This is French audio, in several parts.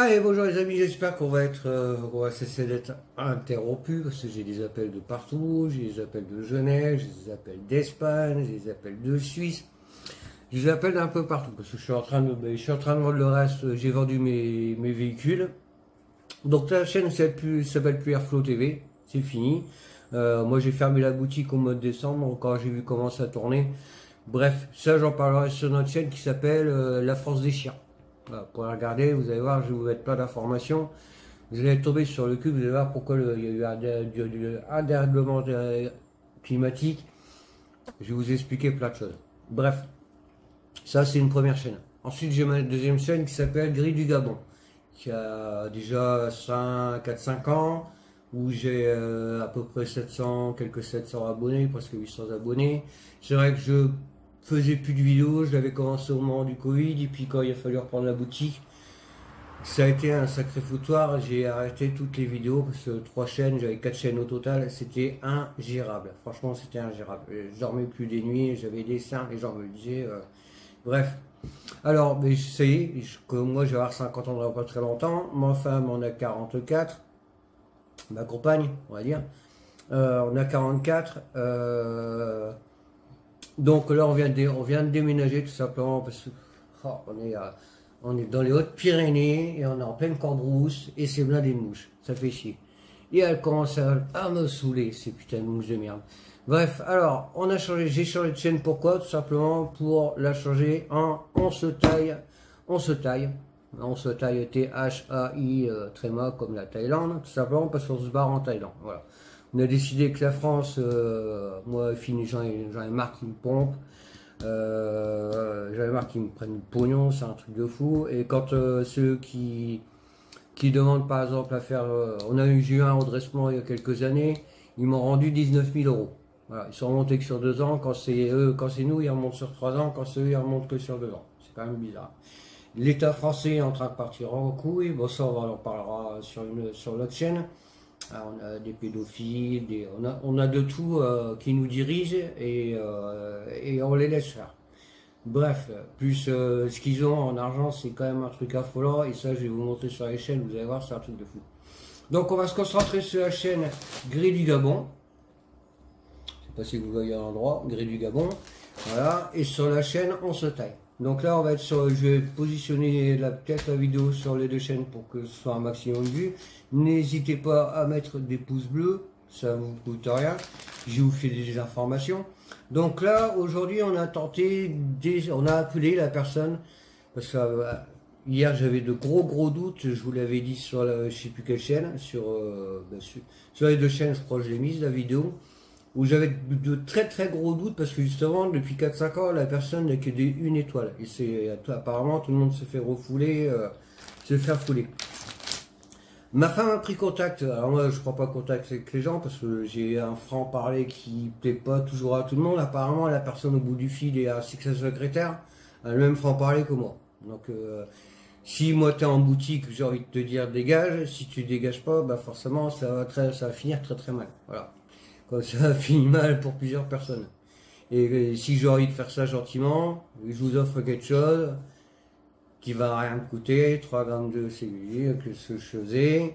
Allez, bonjour les amis, j'espère qu'on va cesser d'être interrompu parce que j'ai des appels de partout, j'ai des appels de Genève, j'ai des appels d'Espagne, j'ai des appels de Suisse, j'ai des appels d'un peu partout parce que je suis en train de vendre le reste, j'ai vendu mes véhicules. Donc la chaîne s'appelle plus Airflow TV, c'est fini. Moi j'ai fermé la boutique au mois de décembre quand j'ai vu comment ça tournait. Bref, ça j'en parlerai sur notre chaîne qui s'appelle La France des chiens. Voilà, pour la regarder, vous allez voir, je vais vous mettre plein d'informations. Vous allez tomber sur le cul, vous allez voir pourquoi il y a eu un dérèglement climatique. Je vais vous expliquer plein de choses. Bref, ça c'est une première chaîne. Ensuite j'ai ma deuxième chaîne qui s'appelle Grille du Gabon, qui a déjà 4-5 ans, où j'ai à peu près 700 abonnés, presque 800 abonnés. C'est vrai que je faisais plus de vidéos, je l'avais commencé au moment du Covid, et puis quand il a fallu reprendre la boutique, ça a été un sacré foutoir. J'ai arrêté toutes les vidéos, parce que 3 chaînes, j'avais 4 chaînes au total, c'était ingérable. Franchement, c'était ingérable. Je dormais plus des nuits, j'avais des seins, les gens me disaient... Bref. Alors, mais ça y est, moi je vais avoir 50 ans dans pas très longtemps, ma femme en a 44, ma compagne, on va dire, on a 44, donc là on vient de déménager tout simplement parce que on est dans les Hautes-Pyrénées et on est en pleine Cambrousse et c'est blindé de mouches, ça fait chier. Et elle commence à me saouler, ces putains de mouches de merde. Bref, alors, j'ai changé de chaîne, pourquoi? Tout simplement pour la changer en on se taille, T-H-A-I, tréma, comme la Thaïlande, tout simplement parce qu'on se barre en Thaïlande, voilà. On a décidé que la France, moi, fini, j'en ai marre qu'ils me pompent, j'en ai marre qu'ils me prennent le pognon, c'est un truc de fou, et quand ceux qui demandent par exemple à faire, j'ai eu un redressement il y a quelques années, ils m'ont rendu 19 000 euros. Voilà, ils sont remontés que sur 2 ans, quand c'est nous, ils remontent sur 3 ans, quand c'est eux, ils remontent que sur 2 ans. C'est quand même bizarre. L'État français est en train de partir en couille, bon ça on en parlera sur notre chaîne. Alors, on a des pédophiles, on a de tout qui nous dirige et on les laisse faire. Bref, plus ce qu'ils ont en argent, c'est quand même un truc affolant, et ça je vais vous montrer sur les chaînes, vous allez voir, c'est un truc de fou. Donc on va se concentrer sur la chaîne Grille du Gabon. Je sais pas si vous voyez à l'endroit, Grille du Gabon. Voilà, et sur la chaîne On se taille. Donc là on va être je vais positionner peut-être la vidéo sur les deux chaînes pour que ce soit un maximum de vues. N'hésitez pas à mettre des pouces bleus, ça ne vous coûte rien. Je vous fais des informations. Donc là aujourd'hui on a on a appelé la personne parce que hier j'avais de gros doutes, je vous l'avais dit sur je sais plus quelle chaîne, sur les deux chaînes, je crois que je l'ai mise la vidéo, où j'avais de très gros doutes parce que justement depuis 4-5 ans la personne n'a que une étoile et apparemment tout le monde se fait refouler, se faire fouler. Ma femme a pris contact, alors moi je prends pas contact avec les gens parce que j'ai un franc-parler qui plaît pas toujours à tout le monde. Apparemment la personne au bout du fil est ainsi que sa secrétaire a le même franc-parler que moi. Donc si moi t'es en boutique, j'ai envie de te dire dégage, si tu dégages pas, bah forcément ça va finir très mal. Voilà. Comme ça finit mal pour plusieurs personnes. Et si j'ai envie de faire ça gentiment, je vous offre quelque chose qui va rien me coûter, 3 grammes de cellulite, que ce que je faisais.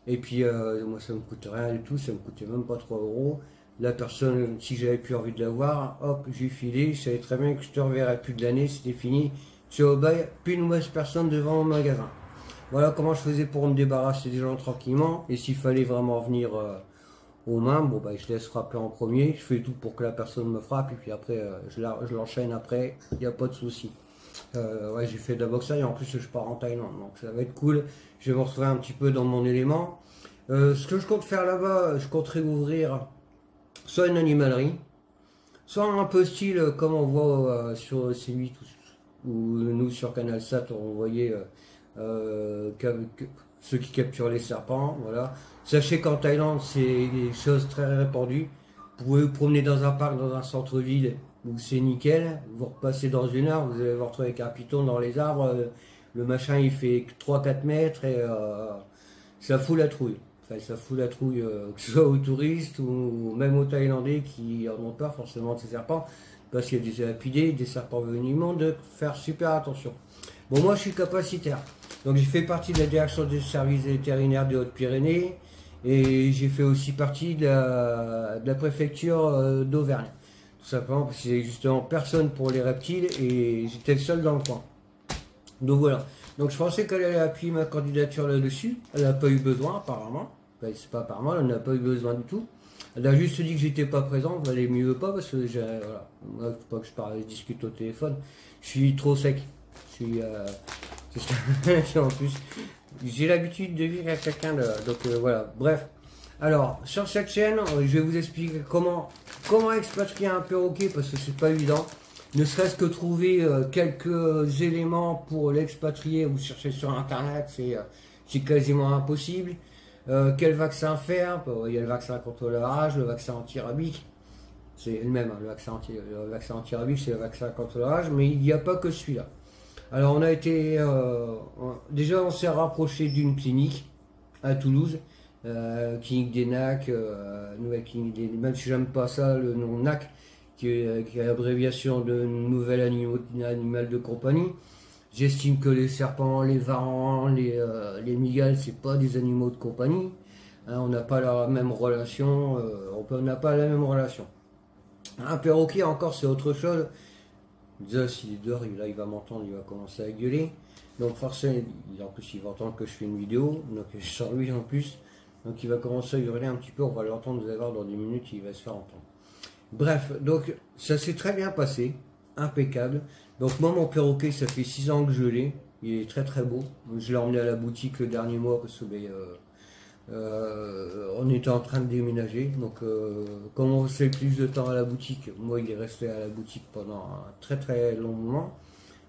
Et puis moi ça me coûte rien du tout, ça me coûtait même pas 3 euros. La personne, si j'avais plus envie de la voir, hop, j'ai filé, je savais très bien que je te reverrais plus de l'année, c'était fini. Ciao, bye, plus une mauvaise personne devant mon magasin. Voilà comment je faisais pour me débarrasser des gens tranquillement. Et s'il fallait vraiment venir aux mains, bon bah je laisse frapper en premier, je fais tout pour que la personne me frappe, et puis après je l'enchaîne après, il n'y a pas de souci. Ouais, j'ai fait de la boxe et en plus je pars en Thaïlande, donc ça va être cool, je vais me retrouver un petit peu dans mon élément. Ce que je compte faire là-bas, je compterai ouvrir soit une animalerie, soit un peu style comme on voit sur C8 ou nous sur Canal Sat, on voyait ceux qui capturent les serpents, voilà. Sachez qu'en Thaïlande, c'est des choses très répandues. Vous pouvez vous promener dans un parc, dans un centre-ville, où c'est nickel. Vous repassez dans 1 heure, vous allez vous retrouver avec un python dans les arbres. Le machin, il fait 3-4 mètres et ça fout la trouille. Enfin, ça fout la trouille, que ce soit aux touristes ou même aux Thaïlandais qui en ont peur forcément de ces serpents. Parce qu'il y a des lapidés, des serpents venimeux, de faire super attention. Bon, moi, je suis capacitaire. Donc j'ai fait partie de la direction des services vétérinaires des Hautes-Pyrénées et j'ai fait aussi partie de la préfecture d'Auvergne. Tout simplement parce qu'il n'y avait justement personne pour les reptiles et j'étais le seul dans le coin. Donc voilà. Donc je pensais qu'elle allait appuyer ma candidature là-dessus. Elle n'a pas eu besoin apparemment. Ben, c'est pas apparemment, elle n'a pas eu besoin du tout. Elle a juste dit que j'étais pas présent, elle est mieux pas parce que j'ai, voilà, moi, faut pas que je discute au téléphone. Je suis trop sec. Je suis, en plus, j'ai l'habitude de vivre avec quelqu'un de, donc voilà. Bref. Alors sur cette chaîne, je vais vous expliquer comment expatrier un perroquet parce que c'est pas évident. Ne serait-ce que trouver quelques éléments pour l'expatrier ou chercher sur internet, c'est quasiment impossible. Quel vaccin faire? Il y a le vaccin contre la rage, le vaccin anti-rabique, c'est le même, hein, le vaccin anti-rabique c'est le vaccin contre la rage, mais il n'y a pas que celui-là. Alors on a été, déjà on s'est rapproché d'une clinique à Toulouse, clinique des NAC, nouvelle clinique des, même si j'aime pas ça, le nom NAC, qui est l'abréviation de Nouvel Animal de Compagnie. J'estime que les serpents, les varans, les mygales, c'est pas des animaux de compagnie. Hein, on n'a pas la même relation. On n'a pas la même relation. Un perroquet encore, c'est autre chose. Déjà, s'il dort, là, il va m'entendre, il va commencer à gueuler. Donc forcément, en plus, il va entendre que je fais une vidéo. Donc je sors lui en plus. Donc il va commencer à hurler un petit peu. On va l'entendre, vous allez voir, dans 10 minutes, il va se faire entendre. Bref, donc ça s'est très bien passé. Impeccable. Donc moi mon perroquet ça fait 6 ans que je l'ai, il est très très beau. Je l'ai emmené à la boutique le dernier mois parce que on était en train de déménager. Donc comme on fait plus de temps à la boutique, moi il est resté à la boutique pendant un très très long moment.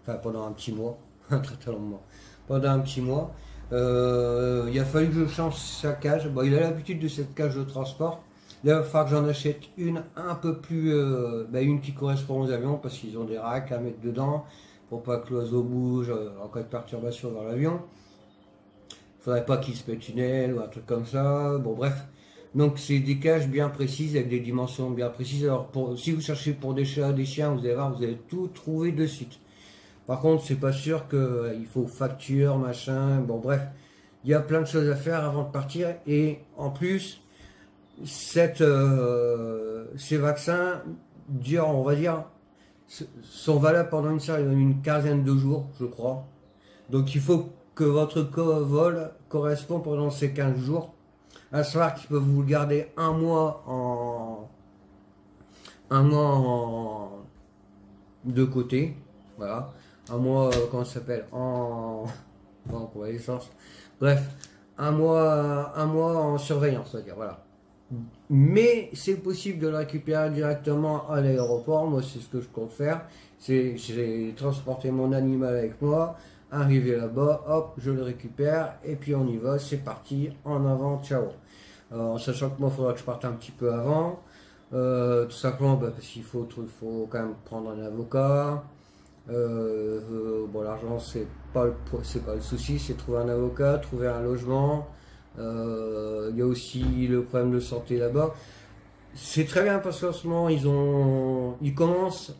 Enfin pendant un petit mois. Un très très long moment. Pendant un petit mois. Il a fallu que je change sa cage. Bon, il a l'habitude de cette cage de transport. Là, il va falloir que j'en achète une un peu plus, une qui correspond aux avions parce qu'ils ont des racks à mettre dedans pour pas que l'oiseau bouge en cas de perturbation dans l'avion. Il faudrait pas qu'il se pète une aile ou un truc comme ça. Bon, bref. Donc, c'est des cages bien précises avec des dimensions bien précises. Alors, si vous cherchez pour des chats, des chiens, vous allez voir, vous allez tout trouver de suite. Par contre, c'est pas sûr qu'il faut facture, machin. Bon, bref. Il y a plein de choses à faire avant de partir et en plus, ces vaccins durent, on va dire, sont valables pendant une quinzaine de jours, je crois. Donc il faut que votre vol corresponde pendant ces 15 jours. À savoir qu'ils peuvent vous le garder un mois de côté. Voilà. Un mois, comment ça s'appelle? En convalescence. Bref, un mois en surveillance, on va dire, voilà. Mais c'est possible de le récupérer directement à l'aéroport. Moi, c'est ce que je compte faire. J'ai transporté mon animal avec moi, arrivé là-bas, hop, je le récupère et puis on y va. C'est parti, en avant, ciao. En sachant que moi, il faudra que je parte un petit peu avant, tout simplement parce qu'il faut quand même prendre un avocat. Bon, l'argent, c'est pas le souci, c'est trouver un avocat, trouver un logement. Il y a aussi le problème de santé là-bas. C'est très bien parce qu'en ce moment ils commencent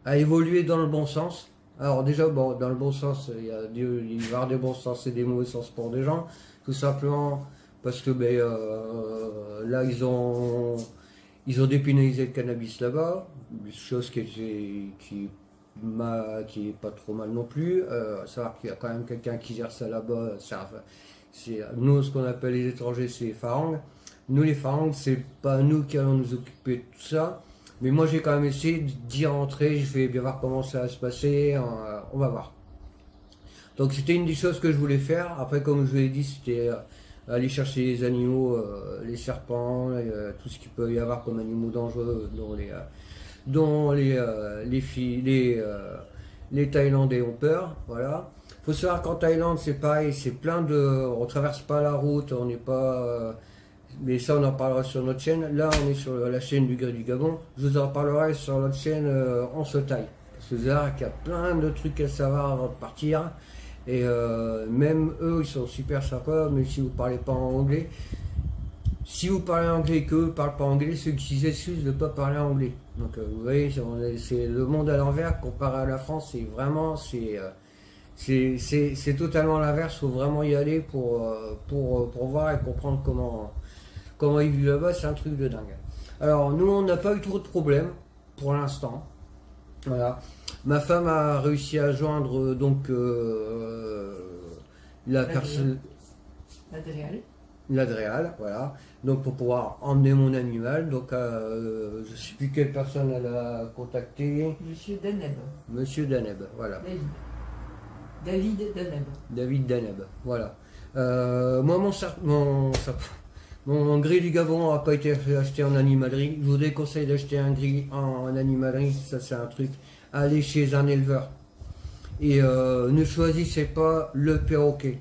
à évoluer dans le bon sens. Alors déjà, bon, dans le bon sens, il va y avoir des bons sens et des mauvais sens pour des gens, tout simplement parce que là ils ont dépénalisé le cannabis là-bas, chose qui est pas trop mal non plus. Savoir qu'il y a quand même quelqu'un qui gère ça là-bas. Nous, ce qu'on appelle les étrangers, c'est les farangs. Nous, les farangs, c'est pas nous qui allons nous occuper de tout ça. Mais moi, j'ai quand même essayé d'y rentrer. Je vais bien voir comment ça va se passer. On va voir. Donc, c'était une des choses que je voulais faire. Après, comme je vous l'ai dit, c'était aller chercher les animaux, les serpents, tout ce qu'il peut y avoir comme animaux dangereux, dont les Thaïlandais ont peur. Voilà. Faut savoir qu'en Thaïlande c'est pareil, c'est plein on traverse pas la route, on n'est pas, mais ça on en parlera sur notre chaîne. Là on est sur la chaîne du Gré du Gabon, je vous en parlerai sur notre chaîne On se taille. Parce que vous allez voir qu'il y a plein de trucs à savoir avant de partir, et même eux ils sont super sympas, mais si vous parlez pas en anglais, si vous parlez anglais et qu'eux ne parlent pas anglais, ceux qui s'excusent de ne pas parler anglais. Donc vous voyez, c'est le monde à l'envers comparé à la France, c'est vraiment, C'est totalement l'inverse, il faut vraiment y aller pour voir et comprendre comment ils vivent là-bas, c'est un truc de dingue. Alors nous on n'a pas eu trop de problèmes pour l'instant. Voilà. Ma femme a réussi à joindre donc la personne, l'Adréal, voilà. Donc pour pouvoir emmener mon animal. Donc je ne sais plus quelle personne elle a contacté. Monsieur Daneb. Monsieur Daneb, voilà. David Daneb. David Daneb, voilà. Moi mon gris du Gabon n'a pas été acheté en animalerie. Je vous déconseille d'acheter un gris en animalerie, ça c'est un truc. Allez chez un éleveur. Et ne choisissez pas le perroquet.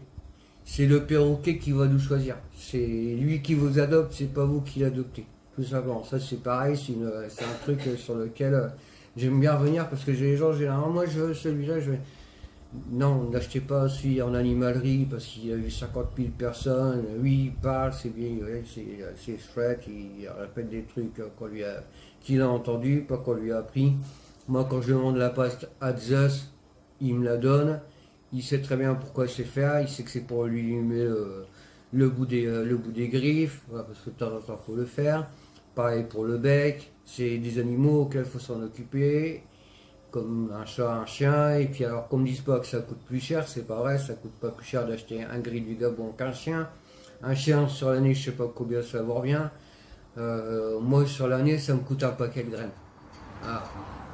C'est le perroquet qui va nous choisir. C'est lui qui vous adopte, c'est pas vous qui l'adoptez. Tout simplement. Ça c'est pareil, c'est un truc sur lequel j'aime bien revenir parce que j'ai les gens, généralement, moi je veux celui-là, je vais. Non, n'achetez pas celui en animalerie parce qu'il y a eu 50 000 personnes. Oui, il parle, c'est bien, ouais, c'est chouette, il répète des trucs qu'il a entendu, pas qu'on lui a appris. Moi, quand je demande la pâte à Zeus, il me la donne. Il sait très bien pourquoi c'est faire. Il sait que c'est pour lui allumer le bout des griffes, voilà, parce que de temps en temps, il faut le faire. Pareil pour le bec. C'est des animaux auxquels il faut s'en occuper, comme un chat, un chien. Et puis alors, qu'on ne dise pas que ça coûte plus cher, c'est pas vrai. Ça coûte pas plus cher d'acheter un gris du Gabon qu'un chien. Un chien sur l'année, je sais pas combien ça vous revient. Moi, sur l'année, ça me coûte un paquet de graines. Ah.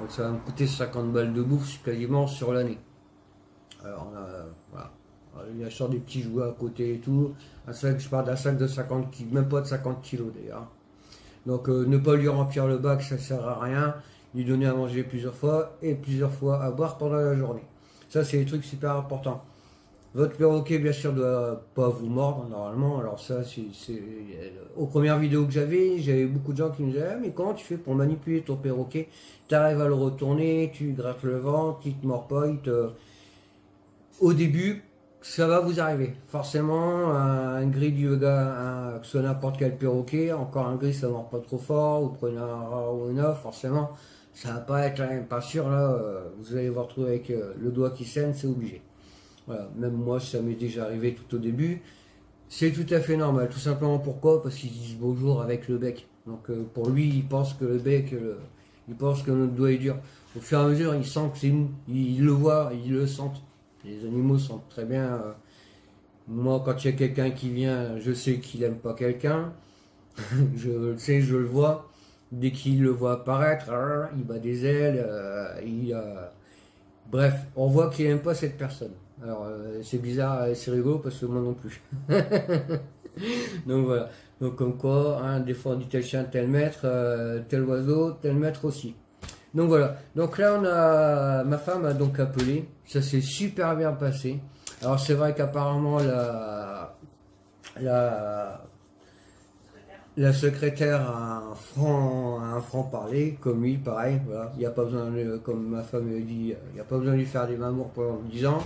Donc ça va me coûter 50 balles de bouffe quasiment sur l'année. Alors voilà. Alors, il y a sur des petits jouets à côté et tout. Je parle d'un sac de 50 kg, même pas de 50 kilos d'ailleurs. Donc ne pas lui remplir le bac, ça sert à rien. Lui donner à manger plusieurs fois et plusieurs fois à boire pendant la journée. Ça c'est des trucs super importants. Votre perroquet bien sûr doit pas vous mordre normalement. Alors ça aux premières vidéos que j'avais beaucoup de gens qui me disaient ah, mais comment tu fais pour manipuler ton perroquet? Tu arrives à le retourner, tu grattes le ventre, il te mord pas, au début ça va vous arriver. Forcément un gris du yoga, que ce soit n'importe quel perroquet, encore un gris ça mord pas trop fort, ou prenez un rat ou un œuf, forcément ça va pas être pas sûr là, vous allez vous retrouver avec le doigt qui saigne, c'est obligé. Voilà, même moi, ça m'est déjà arrivé tout au début. C'est tout à fait normal. Tout simplement pourquoi? Parce qu'ils disent bonjour avec le bec. Donc pour lui, il pense que le bec, il pense que notre doigt est dur. Au fur et à mesure, il sent que c'est nous. Il le voit, il le sent. Les animaux sentent très bien. Moi, quand il y a quelqu'un qui vient, je sais qu'il n'aime pas quelqu'un. Je le sais, je le vois. Dès qu'il le voit apparaître, il bat des ailes. Bref, on voit qu'il n'aime pas cette personne. Alors c'est bizarre et c'est rigolo parce que moi non plus. Donc voilà. Donc comme quoi, hein, des fois on dit tel chien, tel maître, tel oiseau, tel maître aussi. Donc voilà. Donc là ma femme a donc appelé. Ça s'est super bien passé. Alors c'est vrai qu'apparemment la secrétaire a un franc parler, comme lui, pareil. Voilà. Il n'y a pas besoin, comme ma femme me dit, il n'y a pas besoin de lui faire des mamours pendant 10 ans.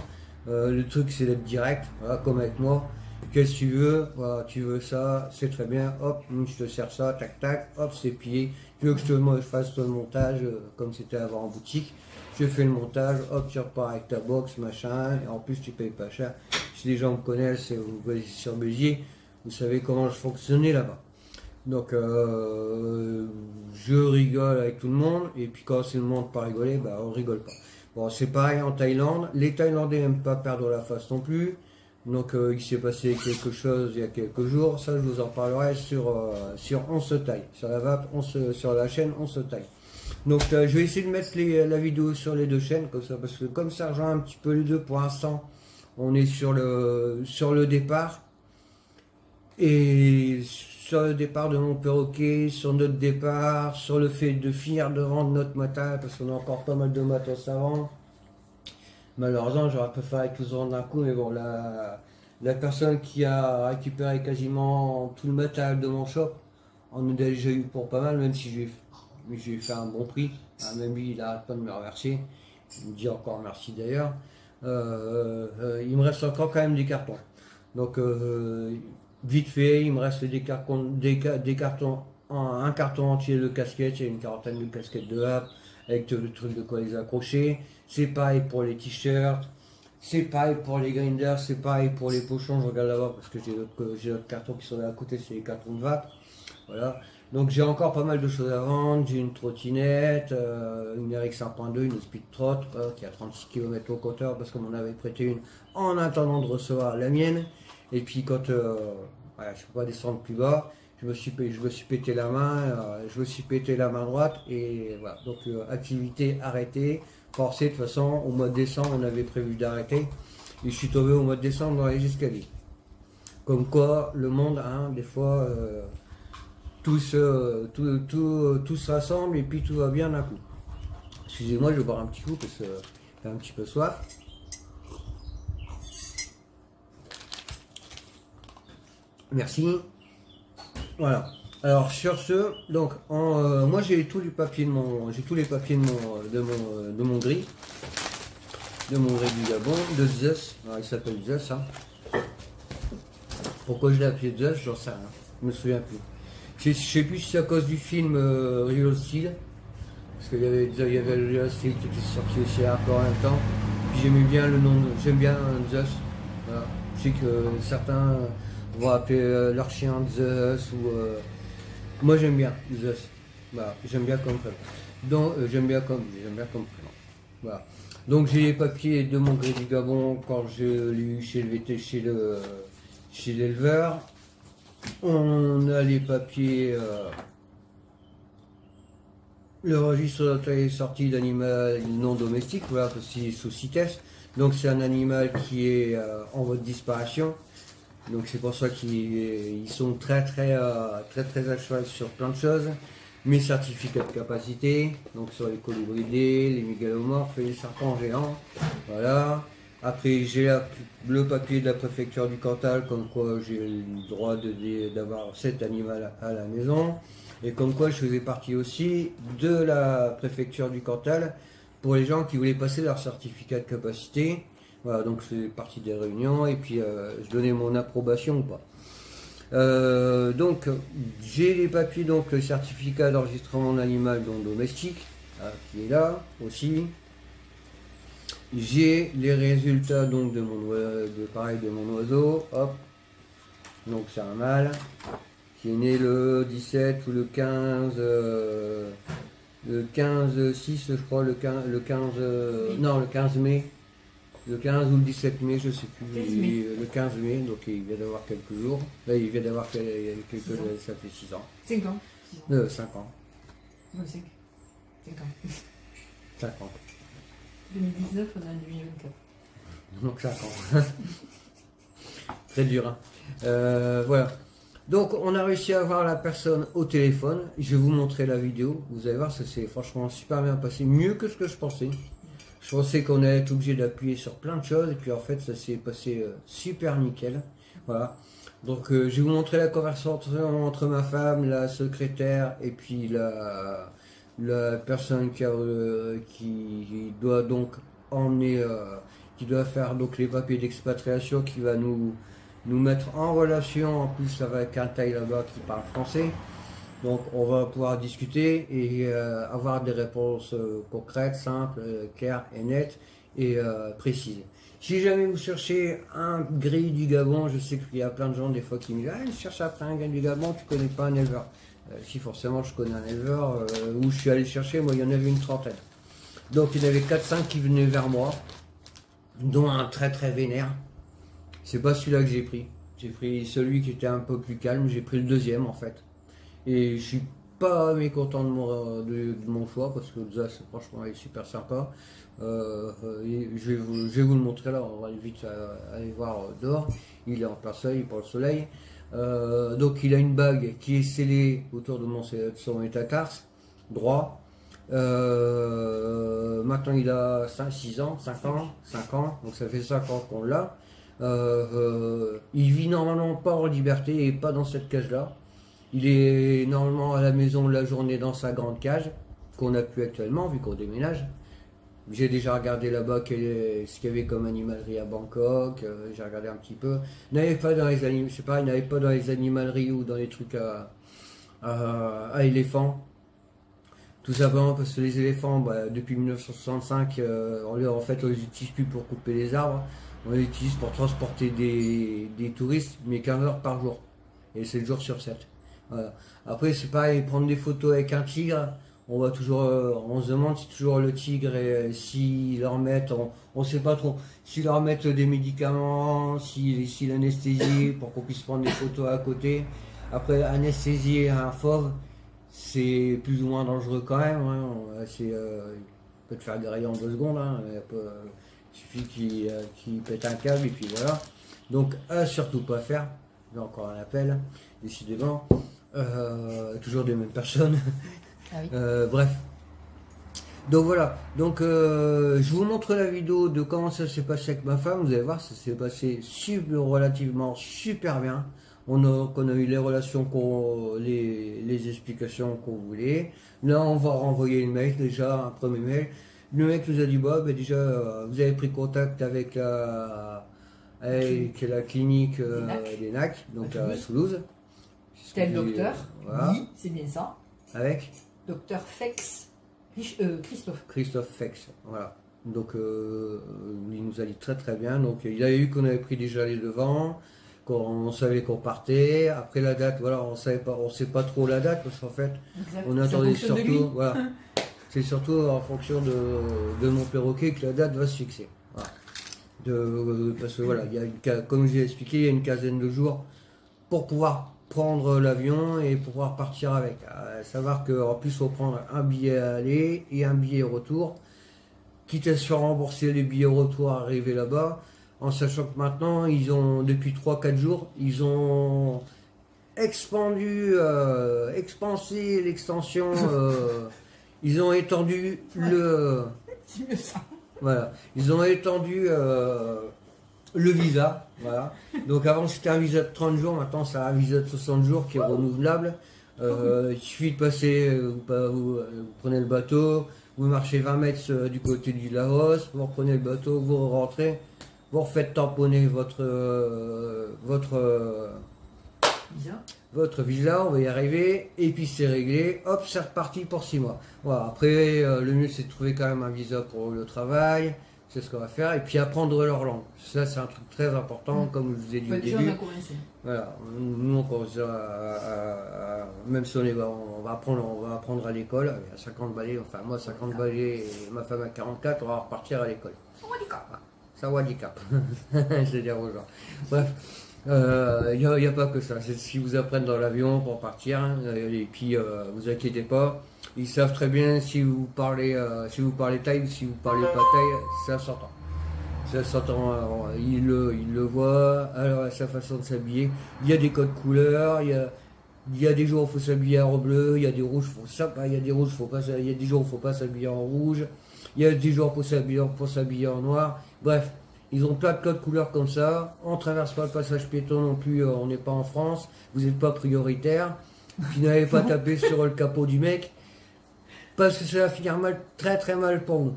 Le truc c'est d'être direct, voilà, comme avec moi. Qu'est-ce que tu veux? Voilà, tu veux ça, c'est très bien, hop, je te sers ça, tac tac, hop, c'est plié. Tu veux que je fasse le montage comme c'était avant en boutique? Je fais le montage, hop, tu repars avec ta box, machin, et en plus tu payes pas cher. Si les gens me connaissent et vous voyez sur Béziers, vous savez comment je fonctionnais là-bas. Donc je rigole avec tout le monde, et puis quand c'est le monde pas rigoler, bah on rigole pas. Bon, c'est pareil en Thaïlande. Les Thaïlandais n'aiment pas perdre la face non plus. Donc il s'est passé quelque chose il y a quelques jours. Ça, je vous en parlerai sur On se taille. Sur la vape, sur la chaîne On se taille. Donc je vais essayer de mettre la vidéo sur les deux chaînes, comme ça, parce que comme ça rejoint un petit peu les deux pour l'instant. On est sur le départ. Et sur le départ de mon perroquet, sur notre départ, sur le fait de finir de vendre notre matos, parce qu'on a encore pas mal de matos avant. Malheureusement, j'aurais préféré avec tout se vendre d'un coup, mais bon, la personne qui a récupéré quasiment tout le matériel de mon shop en a déjà eu pour pas mal, même si j'ai fait un bon prix. Même lui, il n'arrête pas de me remercier. Il me dit encore merci d'ailleurs. Il me reste encore quand même des cartons. Donc, vite fait, il me reste des cartons, un carton entier de casquettes, il y a une quarantaine de casquettes de Hap, avec le truc de quoi les accrocher. C'est pareil pour les t-shirts. C'est pareil pour les grinders, c'est pareil pour les pochons, je regarde là-bas parce que j'ai d'autres cartons qui sont là à côté, c'est les cartons de vape. Voilà. Donc j'ai encore pas mal de choses à vendre, j'ai une trottinette, une RX 1.2, une Speed Trot, qui a 36 km au compteur parce qu'on m'en avait prêté une en attendant de recevoir la mienne. Et puis quand voilà, je peux pas descendre plus bas, je me suis pété la main, je me suis pété la main droite et voilà. Donc activité arrêtée, forcée. De toute façon, au mois de décembre, on avait prévu d'arrêter. Et je suis tombé au mois de décembre dans les escaliers. Comme quoi, le monde, hein, des fois, tout se rassemble et puis tout va bien d'un coup. Excusez-moi, je vais boire un petit coup parce que j'ai un petit peu soif. Merci. Voilà. Alors sur ce, donc moi j'ai tous les papiers de mon, de mon gris du Gabon, de Zeus. Alors, il s'appelle Zeus. Hein. Pourquoi je l'ai appelé Zeus, j'en sais rien. Je me souviens plus. Je sais plus si c'est à cause du film Real Steel, parce qu'il y avait le Real Steel qui était sorti aussi un peu en même temps. Puis j'aimais bien le nom, j'aime bien Zeus. Voilà. Je sais que certains vont appeler leur chien Zeus ou moi j'aime bien Zeus. Voilà, j'aime bien comme prénom. Donc j'aime bien comme prénom. Voilà. Donc j'ai les papiers de mon gris du Gabon quand je l'ai eu chez l'éleveur. On a les papiers, le registre d'entrée et sortie d'animal non domestique, voilà, parce qu'il est sous CITES. Donc c'est un animal qui est en voie de disparition. Donc c'est pour ça qu'ils sont très à cheval sur plein de choses. Mes certificats de capacité, donc sur les colibridés, les mégalomorphes et les serpents géants. Voilà. Après j'ai le papier de la préfecture du Cantal, comme quoi j'ai le droit d'avoir cet animal à la maison. Et comme quoi je faisais partie aussi de la préfecture du Cantal pour les gens qui voulaient passer leur certificat de capacité. Voilà, donc je faisais partie des réunions et puis je donnais mon approbation ou pas. Donc j'ai les papiers, donc le certificat d'enregistrement d'animal non domestique, qui est là aussi. J'ai les résultats donc de mon oiseau, hop. Donc c'est un mâle qui est né le 17 ou le 15 6 je crois, le 15 non, le 15 mai. Le 15 ou le 17 mai, je sais plus. Le 15 mai, donc il vient d'avoir quelques jours. Là, il vient d'avoir quelques jours, ça fait 6 ans. 5 ans. 5 ans. Non, 5. 5 ans. 5 ans. 2019, on est en 2024. Donc 5 ans. Très dur, hein. Voilà. Donc, on a réussi à avoir la personne au téléphone. Je vais vous montrer la vidéo. Vous allez voir, ça s'est franchement super bien passé. Mieux que ce que je pensais. Je pensais qu'on allait être obligé d'appuyer sur plein de choses. Et puis, en fait, ça s'est passé super nickel. Voilà. Donc, je vais vous montrer la conversation entre ma femme, la secrétaire, et puis la personne qui doit donc emmener, qui doit faire donc les papiers d'expatriation, qui va nous mettre en relation en plus avec un taille là-bas qui parle français. Donc on va pouvoir discuter et avoir des réponses concrètes, simples, claires et nettes et précises. Si jamais vous cherchez un gris du Gabon, je sais qu'il y a plein de gens des fois qui me disent « Ah, je cherche après un gris du Gabon, tu connais pas un éleveur ?» Si forcément je connais un éleveur, où je suis allé chercher, moi il y en avait une trentaine. Donc il y en avait 4-5 qui venaient vers moi, dont un très vénère. C'est pas celui-là que j'ai pris. J'ai pris celui qui était un peu plus calme, j'ai pris le deuxième en fait. Et je suis pas mécontent de mon choix parce que ça franchement il est super sympa. Je vais vous le montrer là, on va vite aller voir dehors. Il est en plein soleil, pour le soleil. Donc il a une bague qui est scellée autour de son métatarse droit. Maintenant il a 5 ans, donc ça fait 5 ans qu'on l'a. Il vit normalement pas en liberté et pas dans cette cage là. Il est normalement à la maison la journée dans sa grande cage qu'on n'a plus actuellement vu qu'on déménage. J'ai déjà regardé là-bas ce qu'il y avait comme animalerie à Bangkok. J'ai regardé un petit peu. Il n'avait pas dans les animaleries ou dans les trucs à éléphants. Tout simplement parce que les éléphants, bah, depuis 1965, en fait, on les utilise plus pour couper les arbres, on les utilise pour transporter des touristes, mais 15 heures par jour. Et c'est le jour sur 7. Voilà. Après, c'est pareil, prendre des photos avec un tigre, on va toujours, on se demande si toujours le tigre, s'ils leur mettent, on sait pas trop, s'ils leur mettent des médicaments, si l'anesthésie, pour qu'on puisse prendre des photos à côté. Après, anesthésier un fauve, c'est plus ou moins dangereux quand même. Hein. Il peut te faire griller en 2 secondes. Hein. Il suffit qu'il pète un câble et puis voilà. Donc, surtout pas faire. J'ai encore un appel, décidément. Toujours des mêmes personnes. Ah oui. Bref. Donc voilà. Donc, je vous montre la vidéo de comment ça s'est passé avec ma femme. Vous allez voir, ça s'est passé relativement super bien. On a eu les relations, les explications qu'on voulait. Là, on va renvoyer le mail, déjà, un premier mail. Le mec nous a dit, bah, déjà, vous avez pris contact avec la clinique des NAC, donc à Toulouse. C'était le docteur, voilà. oui, c'est bien ça. Avec Docteur Fex, Christophe. Christophe Fex, voilà. Donc, il nous a dit très très bien. Donc, il a eu qu'on avait pris déjà les devants. On savait qu'on partait. Après la date, voilà, on sait pas trop la date parce qu'en fait, Exact. on attendait surtout, voilà, c'est surtout en fonction de mon perroquet que la date va se fixer. Voilà. Parce que voilà, comme j'ai expliqué, il y a une quinzaine de jours pour pouvoir prendre l'avion et pouvoir partir avec. À savoir qu'en plus, il faut prendre un billet aller et un billet retour, quitte à se faire rembourser les billets retour arriver là-bas. En sachant que maintenant, ils ont, depuis 3-4 jours, ils ont expansé l'extension, ils ont étendu voilà, ils ont étendu le visa, voilà. Donc avant c'était un visa de 30 jours, maintenant c'est un visa de 60 jours qui est renouvelable. Il suffit de passer, vous prenez le bateau, vous marchez 20 mètres du côté du Laos, vous reprenez le bateau, vous rentrez. Vous refaites tamponner votre visa, on va y arriver, et puis c'est réglé, hop, c'est reparti pour 6 mois. Voilà, après, le mieux c'est de trouver quand même un visa pour le travail, c'est ce qu'on va faire, et puis apprendre leur langue. Ça, c'est un truc très important, comme je vous ai dit au début. Voilà, nous on commence même si on va apprendre à l'école, à 50 balais, enfin moi 50 balais et ma femme à 44, on va repartir à l'école. Ça handicap, je veux dire aux gens. Bref, il n'y a pas que ça. C'est ce qu'ils vous apprennent dans l'avion pour partir. Et puis, vous inquiétez pas. Ils savent très bien si vous parlez thaï ou si vous parlez pas thaï, ça s'entend. Ça s'entend, ils le voient. Alors, sa façon de s'habiller. Il y a des codes couleurs. Il y a des jours où il faut s'habiller en bleu. Il y a des rouges, il y a des jours où il ne faut pas s'habiller en rouge. Il y a des jours pour s'habiller en noir. Bref, ils ont plein de codes couleurs comme ça. On ne traverse pas le passage piéton non plus, on n'est pas en France. Vous n'êtes pas prioritaire. Puis n'allez pas taper sur le capot du mec. Parce que ça va finir mal, très très mal pour vous.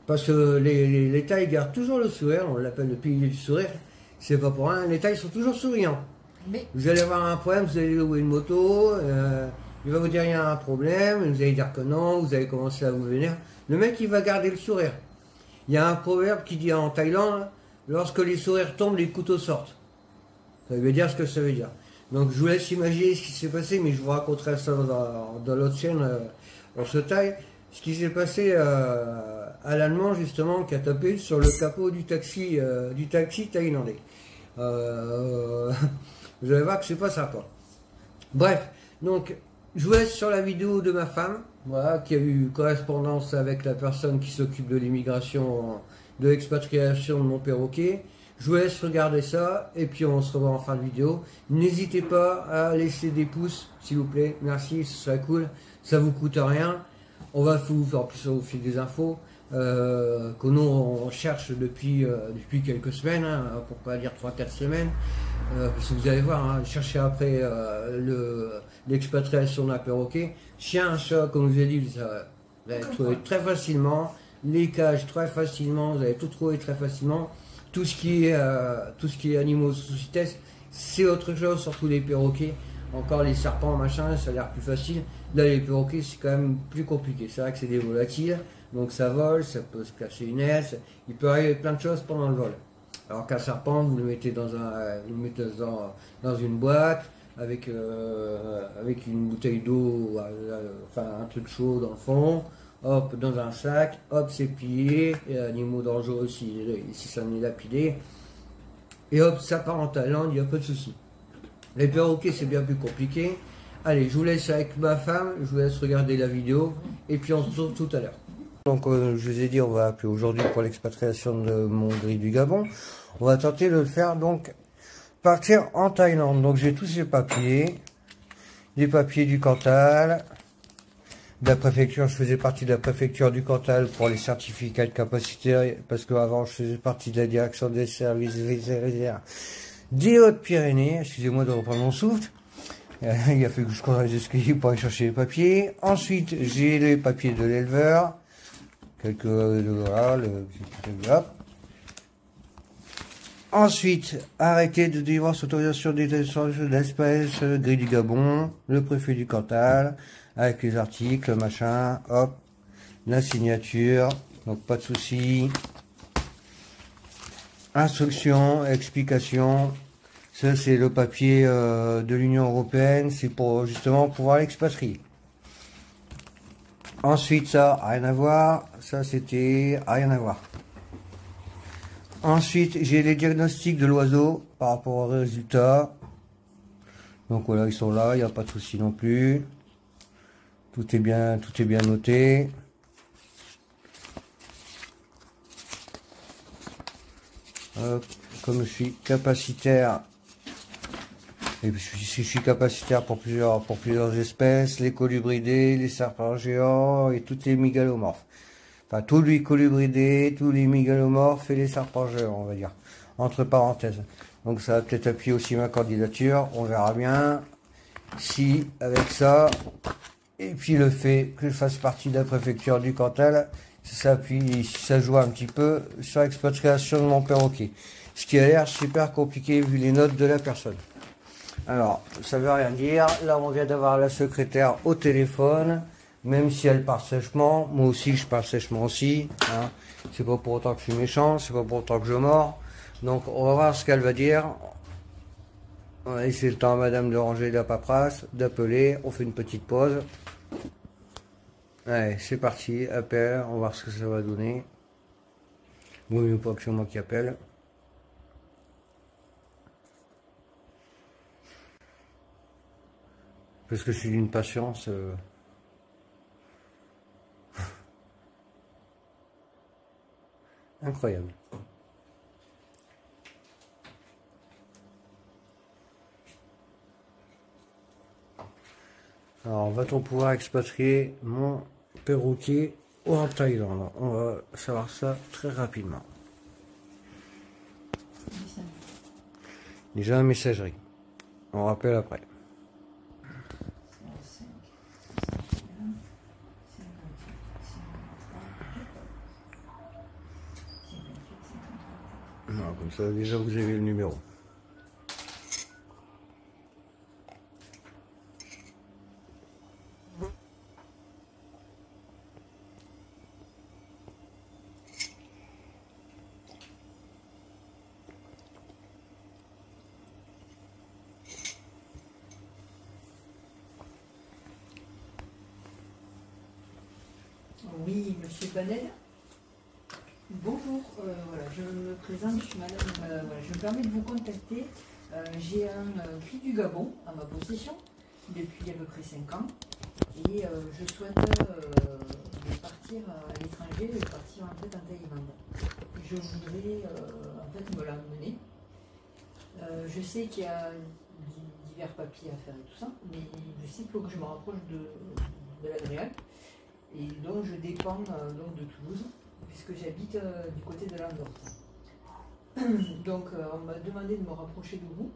Parce que les Thaïs gardent toujours le sourire, on l'appelle le pays du sourire. C'est pas pour rien, les Thaïs sont toujours souriants. Mais... Vous allez avoir un problème, vous allez louer une moto, il va vous dire il y a un problème, vous allez dire que non, vous allez commencer à vous vénérer. Le mec, il va garder le sourire. Il y a un proverbe qui dit en Thaïlande, lorsque les sourires tombent, les couteaux sortent. Ça veut dire ce que ça veut dire. Donc je vous laisse imaginer ce qui s'est passé, mais je vous raconterai ça dans l'autre chaîne, dans ce Thaï. Ce qui s'est passé à l'Allemand, justement, qui a tapé sur le capot du taxi thaïlandais. Vous allez voir que c'est pas sympa. Bref, donc je vous laisse sur la vidéo de ma femme, voilà, qui a eu correspondance avec la personne qui s'occupe de l'immigration, de l'expatriation de mon perroquet. Je vous laisse regarder ça, et puis on se revoit en fin de vidéo. N'hésitez pas à laisser des pouces, s'il vous plaît, merci, ce serait cool, ça vous coûte rien. On va vous faire, en plus on vous fait des infos, que nous on cherche depuis quelques semaines, hein, pour pas dire 3-4 semaines. Parce que vous allez voir, hein, chercher après l'expatriation d'un perroquet. Chien, chat, comme je vous ai dit, vous allez trouver très facilement. Les cages très facilement, vous allez tout trouver très facilement. Tout ce qui est animaux sous test, c'est autre chose, surtout les perroquets. Encore les serpents, machin, ça a l'air plus facile. Là, les perroquets, c'est quand même plus compliqué. C'est vrai que c'est des volatiles, donc ça vole, ça peut se casser une aile, il peut arriver plein de choses pendant le vol. Alors qu'un serpent, vous le mettez dans une boîte, avec une bouteille d'eau, enfin un truc chaud dans le fond, hop, dans un sac, hop, c'est plié, et animaux dangereux aussi, ici ça en est lapidé, et hop, ça part en Thaïlande, il n'y a pas de souci. Les perroquets, c'est bien plus compliqué. Allez, je vous laisse avec ma femme, je vous laisse regarder la vidéo, et puis on se retrouve tout à l'heure. Donc, je vous ai dit, on va appeler aujourd'hui pour l'expatriation de mon gris du Gabon. On va tenter de le faire, donc, partir en Thaïlande. Donc, j'ai tous ces papiers, les papiers du Cantal, de la préfecture. Je faisais partie de la préfecture du Cantal pour les certificats de capacité, parce qu'avant, je faisais partie de la direction des services vétérinaires des Hautes-Pyrénées. Excusez-moi de reprendre mon souffle. Il a fallu que je conduise les escaliers pour aller chercher les papiers. Ensuite, j'ai les papiers de l'éleveur. Voilà, hop. Ensuite, arrêté de délivrance autorisation d'espèces, gris du Gabon, le préfet du Cantal, avec les articles, machin, hop, la signature, donc pas de souci. Instruction, explication, ça c'est le papier de l'Union Européenne, c'est pour justement pouvoir l'expatrier. Ensuite, ça, rien à voir, ça c'était rien à voir. Ensuite, j'ai les diagnostics de l'oiseau par rapport aux résultats. Donc voilà, ils sont là, il n'y a pas de souci non plus. Tout est bien noté. Hop, comme je suis capacitaire, et si je suis capacitaire pour plusieurs espèces, les colubridés, les serpents géants et toutes les mégalomorphes. Enfin, tous les colubridés, tous les mégalomorphes et les serpents géants, on va dire, entre parenthèses. Donc ça va peut-être appuyer aussi ma candidature, on verra bien si avec ça, et puis le fait que je fasse partie de la préfecture du Cantal, ça appuie, ça joue un petit peu sur l'expatriation de mon perroquet. Ce qui a l'air super compliqué vu les notes de la personne. Alors, ça veut rien dire. Là, on vient d'avoir la secrétaire au téléphone. Même si elle parle sèchement, moi aussi je parle sèchement aussi. Hein. C'est pas pour autant que je suis méchant, c'est pas pour autant que je mords. Donc, on va voir ce qu'elle va dire. On va laisser le temps à madame de ranger la paperasse, d'appeler. On fait une petite pause. Allez, c'est parti, appel, on va voir ce que ça va donner. Vaut mieux pas que c'est moi qui appelle. Parce que je suis d'une patience. Incroyable. Alors, va-t-on pouvoir expatrier mon perroquet en Thaïlande? On va savoir ça très rapidement. Déjà, la messagerie. On rappelle après. Non, comme ça, déjà, vous avez le numéro. Oui, monsieur Banel. Bonjour, voilà, je me présente, je suis madame, voilà, je me permets de vous contacter. J'ai un gris du Gabon à ma possession depuis à peu près 5 ans et je souhaite partir à l'étranger, partir en fait en Thaïlande. Je voudrais en fait me l'emmener. Je sais qu'il y a divers papiers à faire et tout ça, mais je sais qu'il faut que je me rapproche de l'Adriatique. Et donc je dépends donc de Toulouse, puisque j'habite du côté de l'Andorre. Donc on m'a demandé de me rapprocher de vous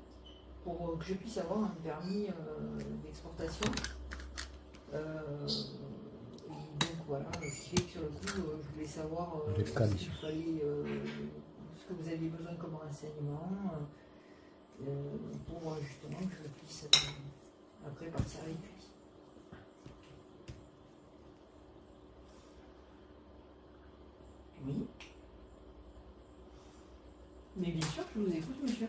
pour que je puisse avoir un permis d'exportation. Et donc voilà, ce qui fait que sur le coup, je voulais savoir ce que vous aviez besoin comme renseignement pour justement que je puisse après partir avec lui. Oui. Mais bien sûr, je vous écoute, monsieur.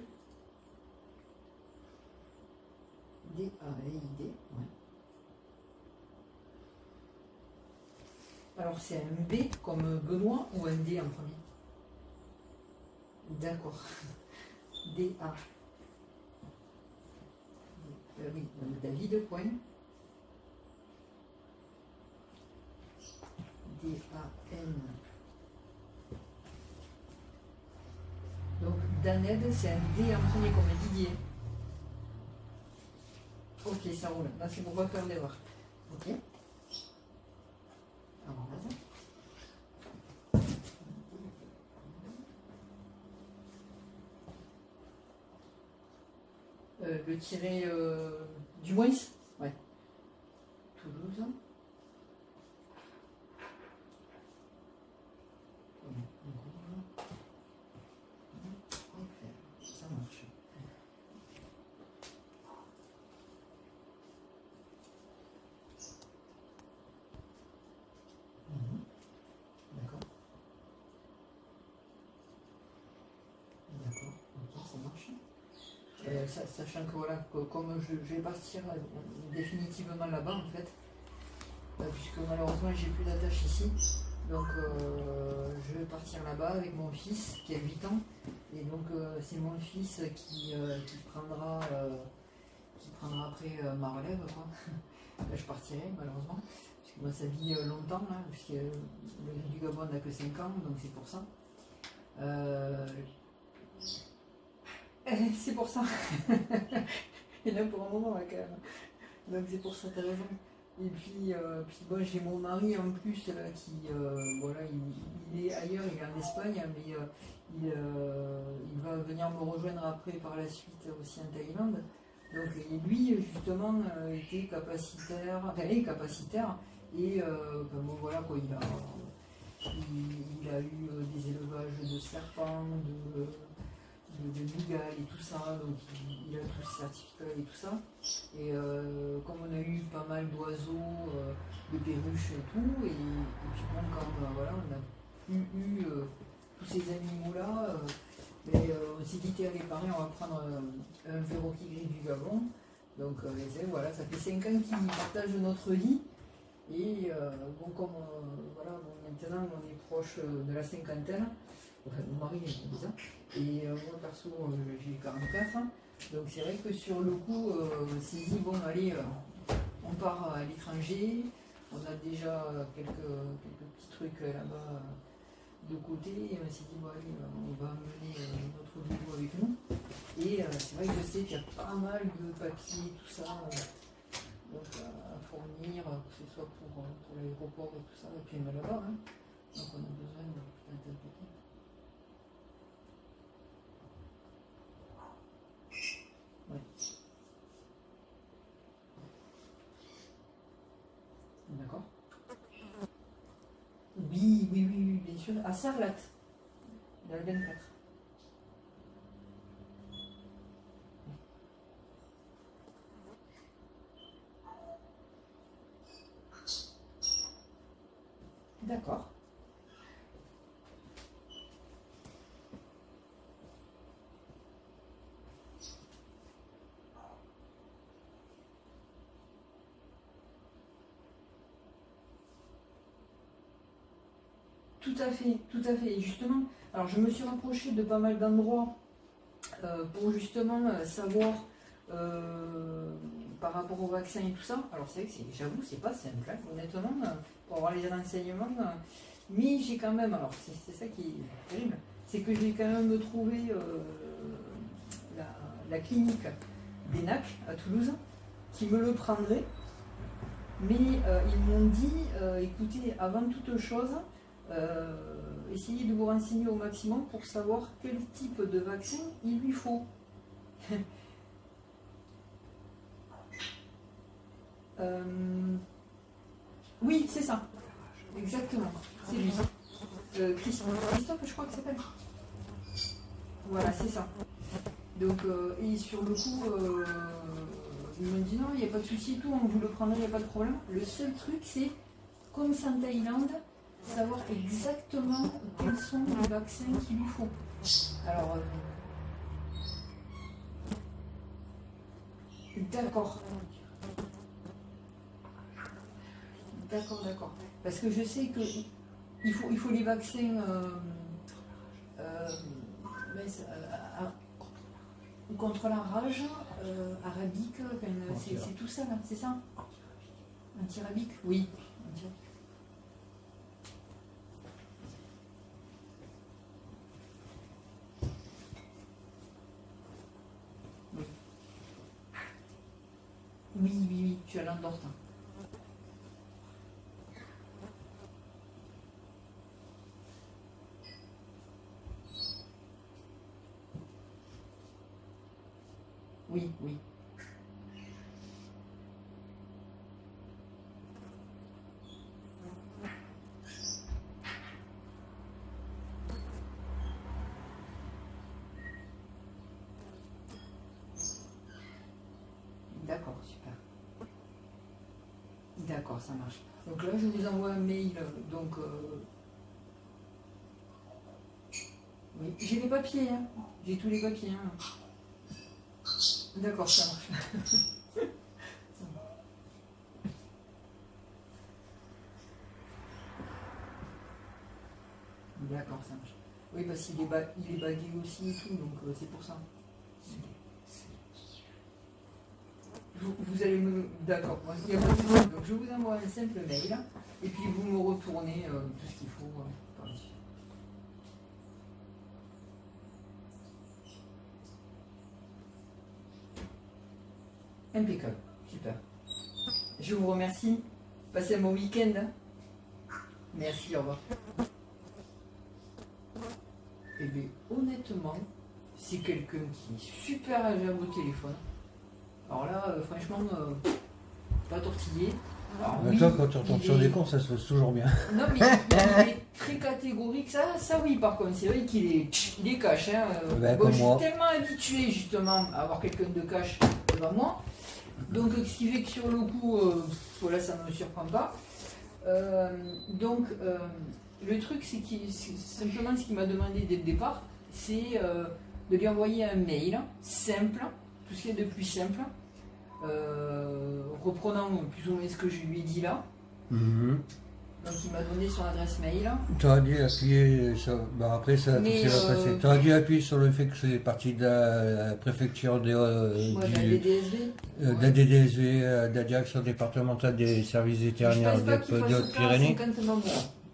D-A-I-D, ouais. Alors, c'est un B comme Benoît ou un D en premier? D'accord. D-A. Oui, donc David, point. D-A-N. Donc, Daned, c'est un D en premier comme Didier. Ok, ça roule. Là, c'est pour pas faire d'erreur. Ok. Alors, vas-y. Le tiret du moins. Ouais. Toulouse. Ça marche. D'accord. D'accord, ok, ça marche. Sachant que voilà, comme je vais partir définitivement là-bas en fait, puisque malheureusement j'ai plus d'attache ici, donc je vais partir là-bas avec mon fils qui a 8 ans, et donc c'est mon fils qui prendra après ma relève, quoi. Là je partirai malheureusement, puisque moi ça vit longtemps, là, puisque le gris du Gabon n'a que 5 ans, donc c'est pour ça. C'est pour ça. Et là pour un moment là quand même. Donc c'est pour ça, t'as raison. Et puis bon, j'ai mon mari en plus là, qui voilà, il est ailleurs, il est en Espagne, mais il va venir me rejoindre après par la suite aussi en Thaïlande. Donc et lui justement était capacitaire, enfin est capacitaire, et bon, voilà quoi, il a eu des élevages de serpents, de migales et tout ça, donc il a tous ses certificats et tout ça. Et comme on a eu pas mal d'oiseaux, de perruches et tout, et puis bon, quand voilà, on a eu tous ces animaux-là, on s'est dit, allez, pareil, on va prendre un verroquis gris du Gabon. Donc voilà, ça fait 5 ans qu'ils partagent notre vie. Et bon, comme voilà, bon, maintenant on est proche de la cinquantaine, enfin mon mari est 10 ans, et moi perso j'ai 44 ans, donc c'est vrai que sur le coup on s'est dit bon allez, on part à l'étranger, on a déjà quelques petits trucs là-bas de côté, et on s'est dit bon allez, on va emmener notre boulot avec nous, et c'est vrai que je sais qu'il y a pas mal de papiers, tout ça. Donc à fournir, que ce soit pour l'aéroport et tout ça, et puis même là-bas, hein. Donc on a besoin de tout un tas de papiers. Ouais. D'accord. Oui, bien sûr. À Sarlat, dans le 24. D'accord. Tout à fait, tout à fait. Et justement, alors je me suis rapprochée de pas mal d'endroits pour justement savoir par rapport au vaccin et tout ça. Alors c'est vrai que j'avoue, c'est pas simple, hein, honnêtement, pour avoir les renseignements. Mais j'ai quand même, alors c'est ça qui est terrible, c'est que j'ai quand même trouvé la clinique d'ENAC à Toulouse qui me le prendrait. Mais ils m'ont dit, écoutez, avant toute chose, essayez de vous renseigner au maximum pour savoir quel type de vaccin il lui faut. Oui, c'est ça. Exactement. C'est lui. Christophe, je crois que ça s'appelle. Voilà, c'est ça. Donc, et sur le coup, ils m'ont dit non, il n'y a pas de souci et tout, on vous le prendra, il n'y a pas de problème. Le seul truc, c'est, comme c'est en Thaïlande, savoir exactement quels sont les vaccins qu'il lui faut. Alors, d'accord. D'accord. Parce que je sais que il faut les vaccins contre la rage, arabique, c'est tout ça là, c'est ça? Anti-arabique? Oui. Oui, tu as l'endortin. Oui. D'accord, super. D'accord, ça marche. Donc là, je vous envoie un mail. Donc, oui, j'ai les papiers, hein. J'ai tous les papiers. Hein. D'accord, ça marche. D'accord, ça marche. Oui, parce qu'il est bagué aussi et tout, donc c'est pour ça. Vous allez me... D'accord, il n'y a pas de souci. Donc je vous envoie un simple mail, et puis vous me retournez tout ce qu'il faut par la suite. Impeccable, super. Je vous remercie. Passez un bon week-end. Merci, au revoir. Et bien, honnêtement, c'est quelqu'un qui est super agréable au téléphone. Alors là, franchement, pas tortillé. Alors, oui, toi, quand tu retournes sur des cons, ça se passe toujours bien. Non, mais il est très catégorique. Ça oui, par contre, c'est vrai qu'il est cash. Hein. Bon, je suis tellement habitué, justement, à avoir quelqu'un de cash devant moi. Donc, ce qui fait que sur le coup, voilà, ça ne me surprend pas. Le truc, c'est simplement ce qu'il m'a demandé dès le départ, c'est de lui envoyer un mail simple, tout ce qu'il y a de plus simple, reprenant plus ou moins ce que je lui ai dit là. Donc il m'a donné son adresse mail. Tu aurais dû appuyer sur... Bah après ça va passer. Tu aurais dû appuyer sur le fait que c'est parti de la préfecture de la DDSV, de la direction départementale des services vétérinaires des Hautes-Pyrénées.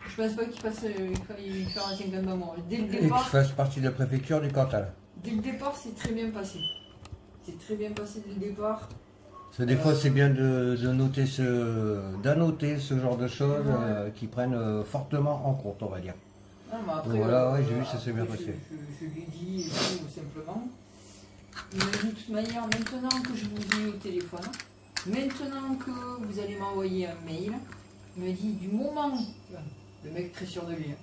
Je pense pas qu'il fasse un 50 maman. Dès le départ, et qu'il fasse partie de la préfecture du Cantal. Dès le départ, c'est très bien passé. C'est très bien passé dès le départ. Des fois, c'est bien d'annoter ce genre de choses qui prennent fortement en compte, on va dire. Non, mais après, voilà, j'ai vu, ça s'est bien passé. Je lui ai dit, tout simplement. Il m'a dit de toute manière, maintenant que je vous ai au téléphone, maintenant que vous allez m'envoyer un mail, il m'a dit, du moment, le mec très sûr de lui,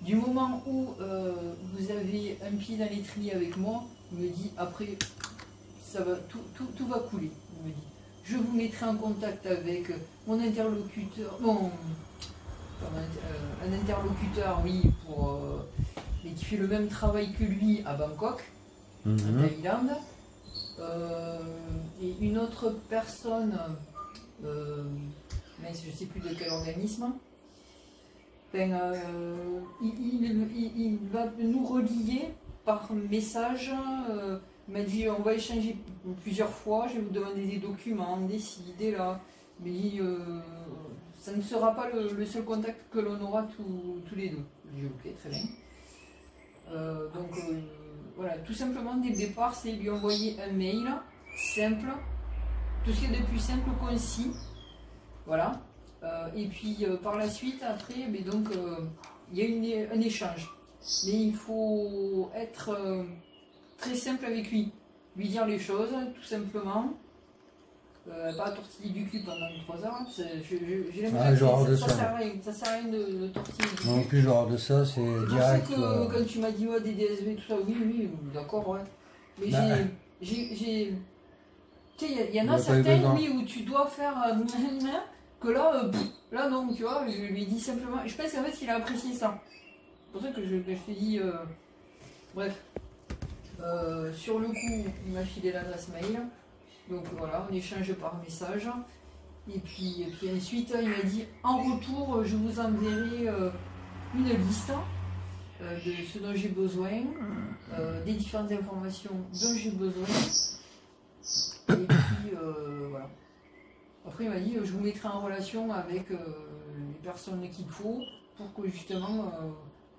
du moment où vous avez un pied dans l'étrier avec moi, il me dit, après, ça va, tout va couler, il me dit. Je vous mettrai en contact avec mon interlocuteur, un interlocuteur, oui, mais qui fait le même travail que lui à Bangkok, en Thaïlande, et une autre personne, mais je ne sais plus de quel organisme. Enfin, il va nous relier par message. Il m'a dit on va échanger plusieurs fois, je vais vous demander des documents, des ci, des là. Mais ça ne sera pas le seul contact que l'on aura tous les deux. J'ai dit ok, très bien. Voilà, tout simplement dès le départ, c'est lui envoyer un mail simple, tout ce qui est de plus simple, concis. Voilà. Et puis par la suite, après, il y a un échange. Mais il faut être très simple avec lui. Lui dire les choses, tout simplement. Pas tortiller du cul pendant 3 heures. J'ai l'impression que ça sert à rien. Ça sert à rien de tortiller du cul. Non plus, genre de ça, c'est direct. Je sais que quand tu m'as dit des DSV, tout ça, oui, d'accord, ouais. Mais Tu sais, il y en Il a a pas eu certains, besoin. oui, où tu dois faire que là, là non, tu vois, je lui dis simplement. Je pense qu'en fait, il a apprécié ça. C'est pour ça que je te dis. Bref. Sur le coup, il m'a filé l'adresse mail. Donc voilà, on échange par message. Et puis ensuite, il m'a dit en retour, je vous enverrai une liste de ce dont j'ai besoin, des différentes informations dont j'ai besoin. Et puis voilà. Après, il m'a dit je vous mettrai en relation avec les personnes qu'il faut pour que justement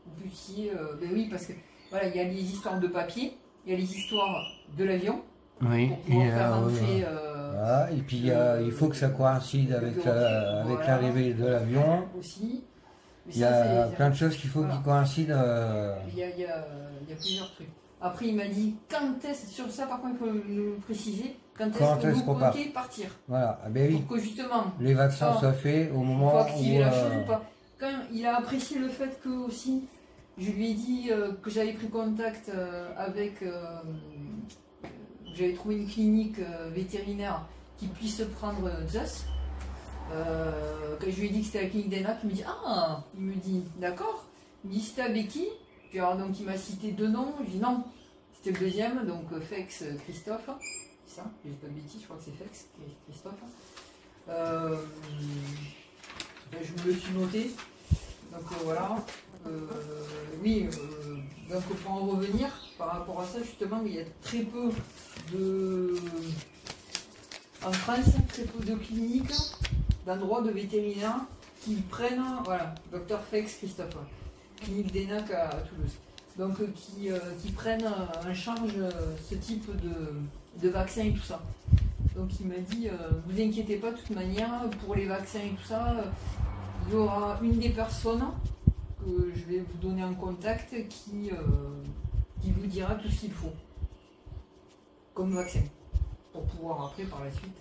vous puissiez. Ben oui, parce que voilà, il y a les histoires de papier, il y a les histoires de l'avion. Oui, Pour pouvoir faire rentrer. Voilà. Et puis il faut que ça coïncide avec l'arrivée de l'avion. Aussi. Mais Il y a plein de choses qu'il faut qu'ils coïncident. Il y a plusieurs trucs. Après, il m'a dit quand est-ce, sur ça par contre, il faut le préciser, quand est-ce que vous comptez partir. Voilà, ah ben oui. Pour que justement Les vaccins soient faits au moment faut activer où. la chose ou pas. Quand il a apprécié le fait que aussi, je lui ai dit que j'avais pris contact avec. J'avais trouvé une clinique vétérinaire qui puisse prendre Zeus. Quand je lui ai dit que c'était la clinique d'ENAC, il me dit ah, il me dit d'accord. Il me dit c'était avec qui? Puis alors donc il m'a cité 2 noms. Je dis non, c'était le deuxième, donc Fex Christophe. C'est ça, j'ai pas de bêtises, je crois que c'est Fex Christophe. Je me le suis noté. Donc voilà. Oui, donc pour en revenir par rapport à ça, justement, il y a très peu de. En France, très peu de cliniques, d'endroits de vétérinaires qui prennent. Voilà, Dr Fex Christophe, clinique d'ENAC à Toulouse. Donc qui prennent en charge ce type de vaccins et tout ça. Donc il m'a dit, vous inquiétez pas, de toute manière, pour les vaccins et tout ça, il y aura une des personnes que je vais vous donner en contact qui vous dira tout ce qu'il faut comme vaccin pour pouvoir après par la suite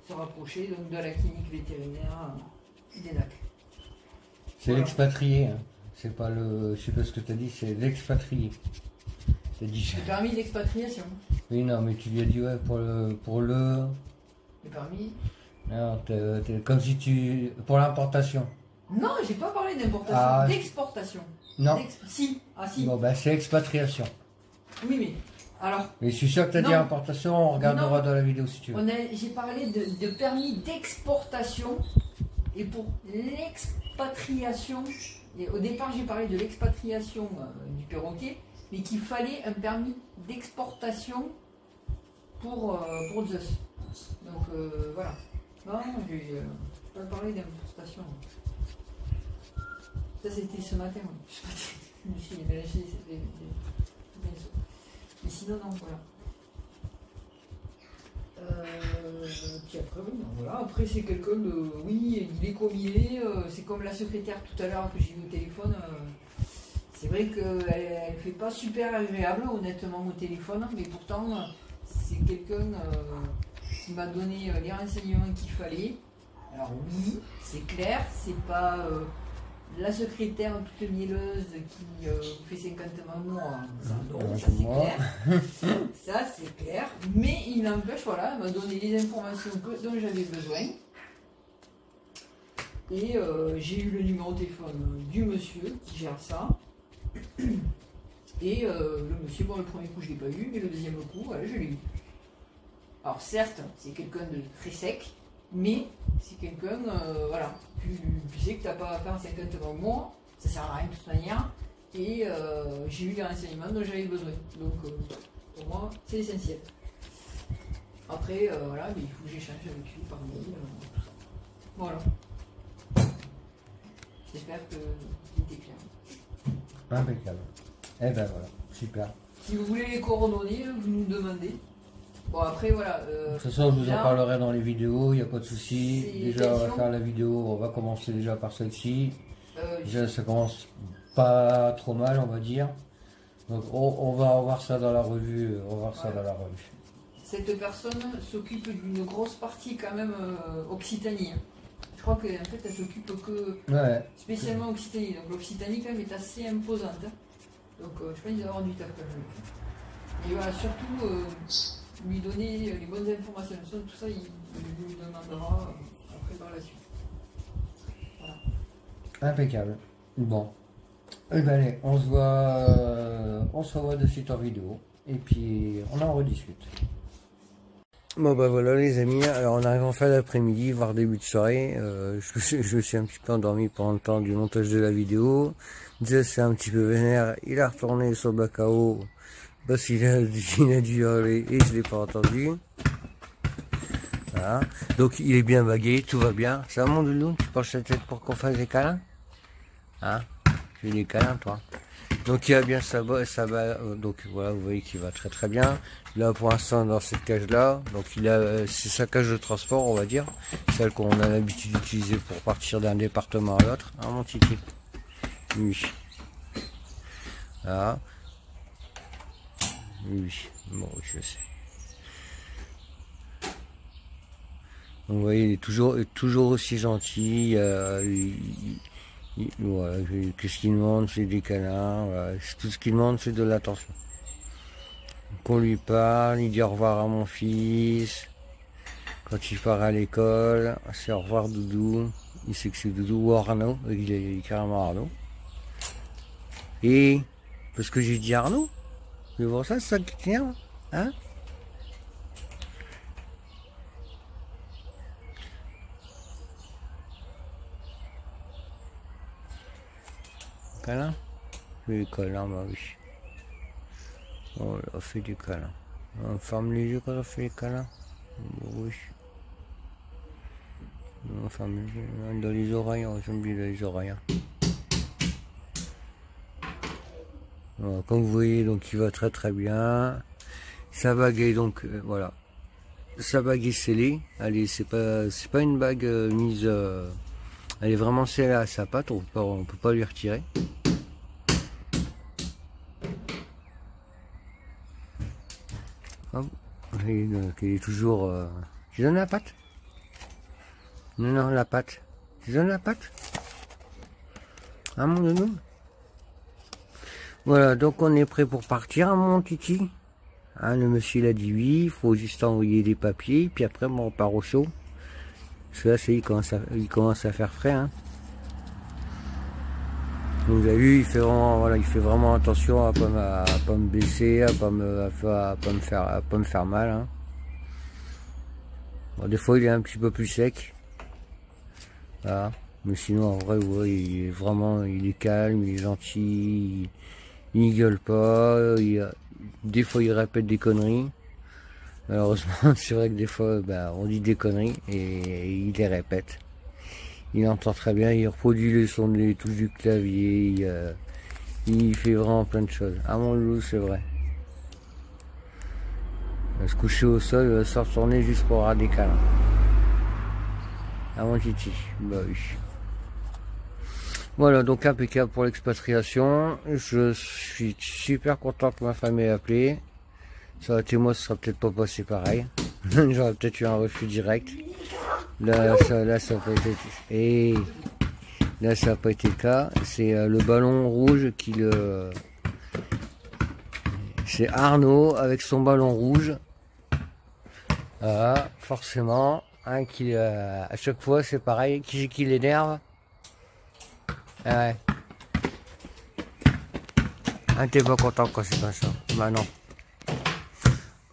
se rapprocher donc, de la clinique vétérinaire d'ENAC. C'est voilà. L'expatrié, hein. C'est pas le. Je sais pas ce que tu as dit, c'est l'expatrié. T'as dit. Le permis d'expatriation. Oui, non, mais tu lui as dit ouais pour le. Le permis. Non, comme si tu. Pour l'importation. Non, j'ai pas parlé d'importation, d'exportation. Non. Si, ah si. Bon, ben c'est expatriation. Oui, mais alors. Mais je suis sûr que tu as dit importation, on regardera dans la vidéo si tu veux. J'ai parlé de permis d'exportation et pour l'expatriation. Et au départ, j'ai parlé de l'expatriation du perroquet, mais qu'il fallait un permis d'exportation pour Zeus. Donc voilà. Non, j'ai pas parlé d'importation. Ça c'était ce matin, oui. Je me suis vérifié, c'était bien sûr. Mais sinon, non, voilà. Puis après, oui, non, voilà. Après, c'est quelqu'un de. Oui, il est comme il est. C'est comme la secrétaire tout à l'heure que j'ai eu au téléphone. C'est vrai qu'elle ne fait pas super agréable, honnêtement, au téléphone. Mais pourtant, c'est quelqu'un qui m'a donné les renseignements qu'il fallait. Alors, oui, c'est clair, c'est pas. La secrétaire toute mielleuse qui fait 50 mamans, ça c'est clair. Ça c'est clair. Mais il n'empêche, voilà, elle m'a donné les informations dont j'avais besoin. Et j'ai eu le numéro de téléphone du monsieur qui gère ça. Et le monsieur, bon, le premier coup je ne l'ai pas eu, mais le deuxième coup, voilà, je l'ai eu. Alors certes, c'est quelqu'un de très sec, mais c'est quelqu'un, voilà, tu sais que tu n'as pas à faire 50 mois, ça sert à rien de toute manière, et j'ai eu les renseignements dont j'avais besoin. Donc pour moi, c'est essentiel. Après, voilà, mais il faut que j'échange avec lui par mail, tout ça. Voilà. J'espère que c'était clair. Impeccable. Eh ben voilà, super. Si vous voulez les coordonnées, vous nous demandez. Bon après voilà. De toute façon, je vous en parlerai dans les vidéos, il n'y a pas de souci. Déjà, on va faire la vidéo, on va commencer déjà par celle-ci. Déjà, ça commence pas trop mal, on va dire. Donc, on va voir ça dans la revue. On va voir ça dans la revue. Cette personne s'occupe d'une grosse partie quand même Occitanie. Je crois qu'en fait, elle s'occupe que spécialement Occitanie. Donc l'Occitanie quand même est assez imposante. Donc je pense qu'il va y avoir du taf quand même. Et voilà, surtout lui donner les bonnes informations. Tout ça, il nous demandera après par la suite. Voilà. Impeccable. Bon. Eh ben allez, on se revoit de suite en vidéo. Et puis on en rediscute. Bon bah voilà les amis, alors on arrive en fin d'après-midi, voire début de soirée. Je suis un petit peu endormi pendant le temps du montage de la vidéo. Déjà c'est un petit peu vénère, il a retourné son bac à eau parce qu'il a dû hurler et je l'ai pas entendu. Voilà, donc il est bien bagué, tout va bien. Ça va mon doudou, tu penches la tête pour qu'on fasse des câlins? Hein? Tu fais des câlins toi? Donc il a bien ça va, donc voilà, vous voyez qu'il va très très bien. Là pour l'instant dans cette cage là, donc c'est sa cage de transport on va dire, celle qu'on a l'habitude d'utiliser pour partir d'un département à l'autre, hein mon titi? Oui. Voilà. Oui, bon je sais. Donc, vous voyez il est toujours aussi gentil, voilà, qu'est-ce qu'il demande, c'est des câlins, voilà. Tout ce qu'il demande, c'est de l'attention. Qu'on lui parle, il dit au revoir à mon fils. Quand il part à l'école, c'est au revoir Doudou. Il sait que c'est Doudou ou Arnaud, il est carrément Arnaud. Et, parce que j'ai dit Arnaud, c'est pour ça, c'est ça qui tient, hein? Câlin? Oui, câlin, bah oui. On fait du câlin. On ferme les yeux quand on fait les câlins. Oui. On ferme les yeux. Dans les oreilles, on j'aime bien les oreilles. Voilà, comme vous voyez, donc il va très très bien. Sa bague est donc voilà. Sa bague est scellée. Allez, c'est pas une bague mise. Elle est vraiment scellée à sa patte. On peut pas lui retirer. Hop. Il est toujours. Tu donnes la patte? Non, non, la patte. Tu donnes la patte? Ah mon doudou? Voilà, donc on est prêt pour partir, hein, mon titi. Hein, le monsieur il a dit oui, il faut juste envoyer des papiers, puis après bon, on part au chaud. Parce que là, il commence à faire frais. Hein. Vous avez vu, il fait vraiment attention à pas me blesser, à pas me faire mal. Hein. Bon, des fois il est un petit peu plus sec. Voilà. Mais sinon en vrai ouais, il est calme, il est gentil, il gueule pas, des fois il répète des conneries. Malheureusement c'est vrai que des fois on dit des conneries et il les répète. Il entend très bien, il reproduit les sons des touches du clavier, il fait vraiment plein de choses. Ah mon loup, c'est vrai. Il va se coucher au sol, il va se retourner juste pour avoir des câlins. Ah mon titi, bah oui. Voilà, donc impeccable pour l'expatriation. Je suis super content que ma femme ait appelé. Ça aurait été moi, ce sera peut-être pas passé pareil. J'aurais peut-être eu un refus direct. Là, ça n'a pas été. Et là, ça n'a pas été le cas. C'est le ballon rouge qui le. C'est Arnaud avec son ballon rouge. Voilà, forcément. Hein, à chaque fois, c'est pareil. Qui l'énerve? Ah ouais. Ah, t'es pas content quand c'est comme ça? Bah non.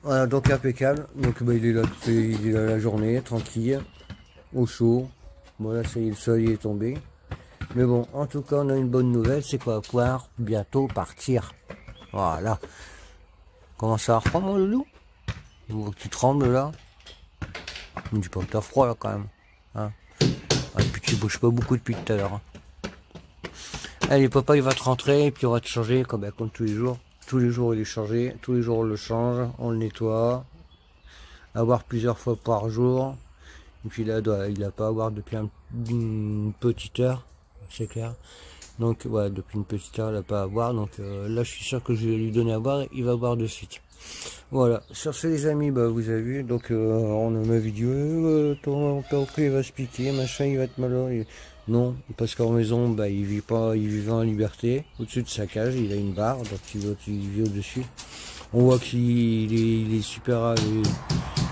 Voilà, donc impeccable. Donc il est là la journée, tranquille, au chaud. Voilà, ça y est, le soleil est tombé. Mais bon, en tout cas, on a une bonne nouvelle, c'est qu'on va pouvoir bientôt partir. Voilà. Comment ça va reprendre, mon loulou? Tu trembles là? Je me dis pas que t'as froid là quand même. Hein, et puis tu bouges pas beaucoup depuis tout à l'heure. Hein. Allez, papa il va te rentrer et puis on va te changer comme tous les jours. Tous les jours il est changé, tous les jours on le change, on le nettoie. À boire plusieurs fois par jour. Et puis là il a pas à boire depuis une petite heure, c'est clair. Donc voilà, depuis une petite heure il n'a pas à boire. Donc là je suis sûr que je vais lui donner à boire, il va boire de suite. Voilà, sur ce les amis, vous avez vu, donc on a ma vidéo, ton il va se piquer, machin, il va être malheureux. Non, parce qu'en maison, il vit en liberté. Au-dessus de sa cage, il a une barre, donc il vit au-dessus. On voit il est super,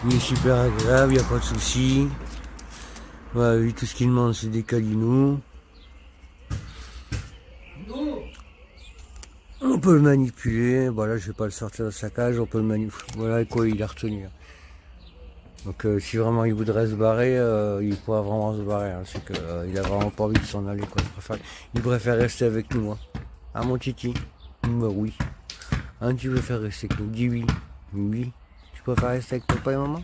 il est super agréable, il n'y a pas de souci. Voilà, lui, tout ce qu'il demande, c'est des câlinous. On peut le manipuler. Voilà, je vais pas le sortir de sa cage. On peut le manipuler. Voilà quoi, il a retenu. Donc, si vraiment il voudrait se barrer, il pourra vraiment se barrer. Hein. C'est que il a vraiment pas envie de s'en aller. Quoi. Il préfère rester avec nous. Hein. Ah, mon titi. Bah oui. Hein, tu veux faire rester avec nous? Dis oui. Oui. Tu préfères rester avec papa et maman?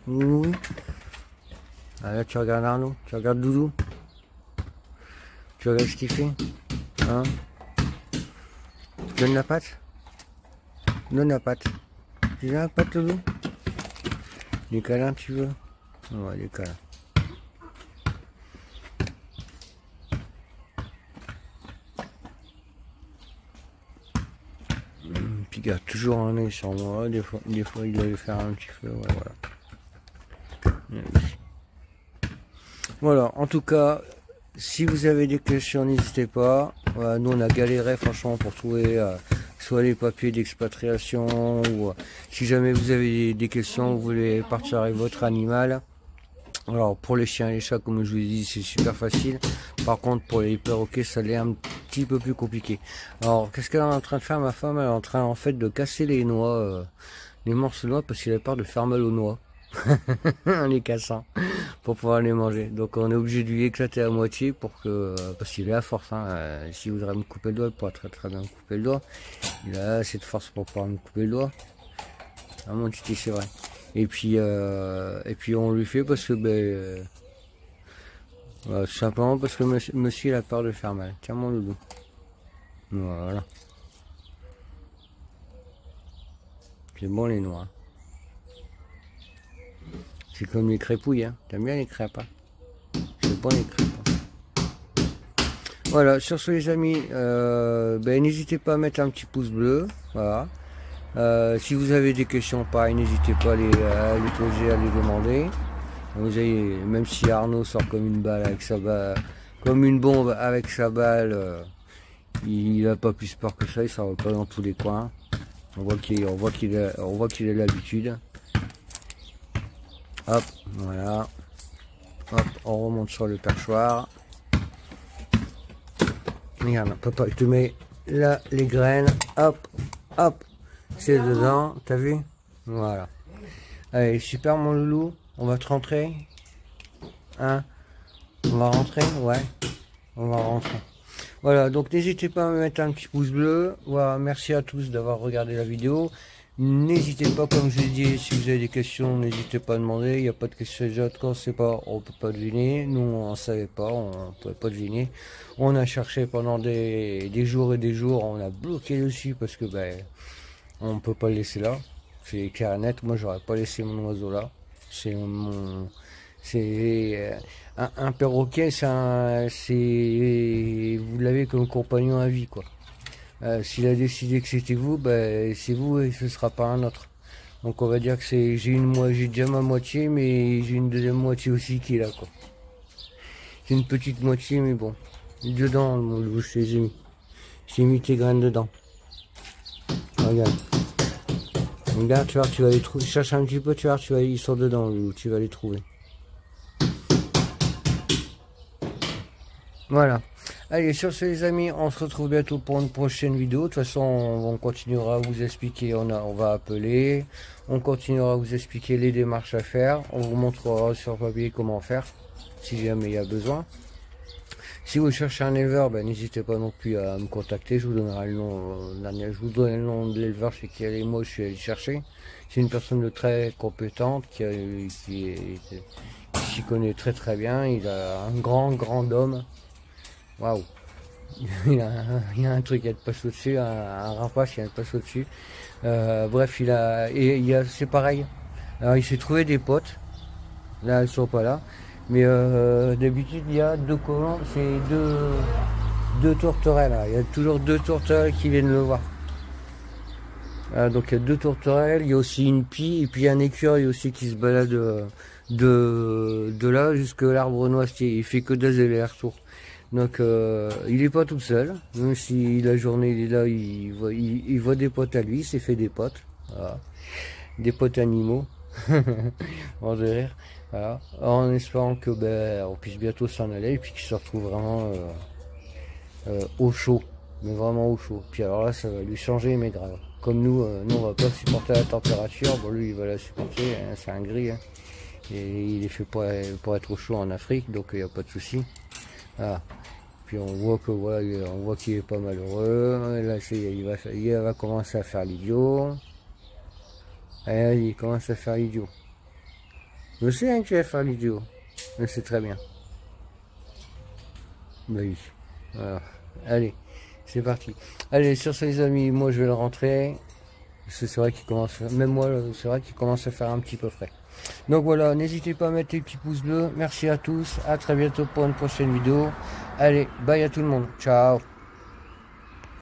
Oui, oui. Ah, là, tu regardes Arnaud. Tu regardes Doudou. Tu regardes ce qu'il fait. Hein? Donne la patte. Donne la patte. Tu veux la patte, Doudou? Des câlins, tu veux? Ouais, des câlins. Puis il garde toujours un œil sur moi. Des fois il doit faire un petit peu. Ouais, voilà. Voilà, en tout cas, si vous avez des questions, n'hésitez pas. Voilà, nous, on a galéré, franchement, pour trouver soit les papiers d'expatriation, ou si jamais vous avez des questions, vous voulez partir avec votre animal. Alors, pour les chiens et les chats, comme je vous ai dit, c'est super facile. Par contre, pour les perroquets, ça l'est un petit peu plus compliqué. Alors, qu'est-ce qu'elle est en train de faire, ma femme? Elle est en train, en fait, de casser les noix, les morceaux de noix, parce qu'elle a peur de faire mal aux noix. En les cassant pour pouvoir les manger, donc on est obligé de lui éclater à moitié pour que, parce qu'il est à force, hein. S'il voudrait me couper le doigt, il pourrait très bien me couper le doigt. Il a assez de force pour pouvoir me couper le doigt. Ah, mon petit, c'est vrai. Et puis on lui fait parce que tout simplement parce que monsieur il a peur de faire mal. Tiens, mon loulou. Voilà, c'est bon les noix. C'est comme les crépouilles, hein. T'aimes bien les crêpes, hein? C'est bon les crêpes. Hein. Voilà, sur ce les amis, n'hésitez pas à mettre un petit pouce bleu. Voilà. Si vous avez des questions, pareil, n'hésitez pas à les poser, à les demander. Vous avez, même si Arnaud sort comme une balle avec sa balle, comme une bombe avec sa balle, il n'a pas plus peur que ça, il s'en va pas dans tous les coins. On voit qu'il a l'habitude. Hop, voilà. Hop, on remonte sur le perchoir. Regarde, papa, je te mets là les graines. Hop, hop, c'est dedans. T'as vu? Voilà. Allez, super mon loulou. On va te rentrer. Hein? On va rentrer? Ouais. On va rentrer. Voilà, donc n'hésitez pas à me mettre un petit pouce bleu. Voilà, merci à tous d'avoir regardé la vidéo. N'hésitez pas, comme je l'ai dit, si vous avez des questions, n'hésitez pas à demander. Il n'y a pas de questions déjà, quand on ne sait pas, on ne peut pas deviner. Nous, on ne savait pas, on ne pouvait pas deviner. On a cherché pendant des jours et des jours, on a bloqué dessus parce que on ne peut pas le laisser là. C'est clair et net, moi j'aurais pas laissé mon oiseau là. C'est un perroquet, vous l'avez comme compagnon à vie, quoi. S'il a décidé que c'était vous, c'est vous et ce sera pas un autre. Donc on va dire que j'ai déjà ma moitié, mais j'ai une deuxième moitié aussi qui est là, quoi. C'est une petite moitié, mais bon. Dedans, mon loup, je les ai mis. J'ai mis tes graines dedans. Regarde. Regarde, tu vois, tu vas les trouver. Cherche un petit peu, tu vois, ils sont dedans, tu vas les trouver. Voilà. Allez, sur ce les amis, on se retrouve bientôt pour une prochaine vidéo. De toute façon, on continuera à vous expliquer, on va appeler, on continuera à vous expliquer les démarches à faire, on vous montrera sur papier comment faire, si jamais il y a besoin. Si vous cherchez un éleveur, n'hésitez pas non plus à me contacter, je vous donnerai le nom, je vous donnerai le nom de l'éleveur chez qui allez, moi je suis allé chercher. C'est une personne de très compétente, qui s'y connaît très bien, il a un grand homme. Waouh, il y a un truc qui passe au-dessus, un rapace qui passe au-dessus. Bref, c'est pareil. Alors il s'est trouvé des potes. Là, elles sont pas là. Mais d'habitude, il y a deux colons, c'est deux tourterelles. Là. Il y a toujours deux tourterelles qui viennent le voir. Donc il y a deux tourterelles, il y a aussi une pie, et puis il y a un écureuil aussi qui se balade de là jusqu'à l'arbre noisetier. Il fait que des allers-retours. Donc il est pas tout seul, même si la journée il est là, il voit des potes à lui, il s'est fait des potes. Voilà. Des potes animaux. On rire. Voilà. En espérant que on puisse bientôt s'en aller et puis qu'il se retrouve vraiment au chaud. Mais vraiment au chaud. Puis alors là, ça va lui changer, mais grave. Comme nous, on va pas supporter la température. Bon, lui, il va la supporter. Hein, c'est un gris. Hein. Et il est fait pour être au chaud en Afrique, donc il n'y a pas de souci. Voilà. Puis on voit que voilà, on voit qu'il est pas malheureux. Là, il va commencer à faire l'idiot. Il commence à faire l'idiot. Je sais hein, que tu vas faire l'idiot. Mais c'est très bien. Bah oui. Voilà. Allez, c'est parti. Allez, sur ce les amis, moi je vais le rentrer. C'est vrai qu'il commence, même moi, c'est vrai qu'il commence à faire un petit peu frais. Donc voilà, n'hésitez pas à mettre les petits pouces bleus. Merci à tous. À très bientôt pour une prochaine vidéo. Allez, bye à tout le monde. Ciao.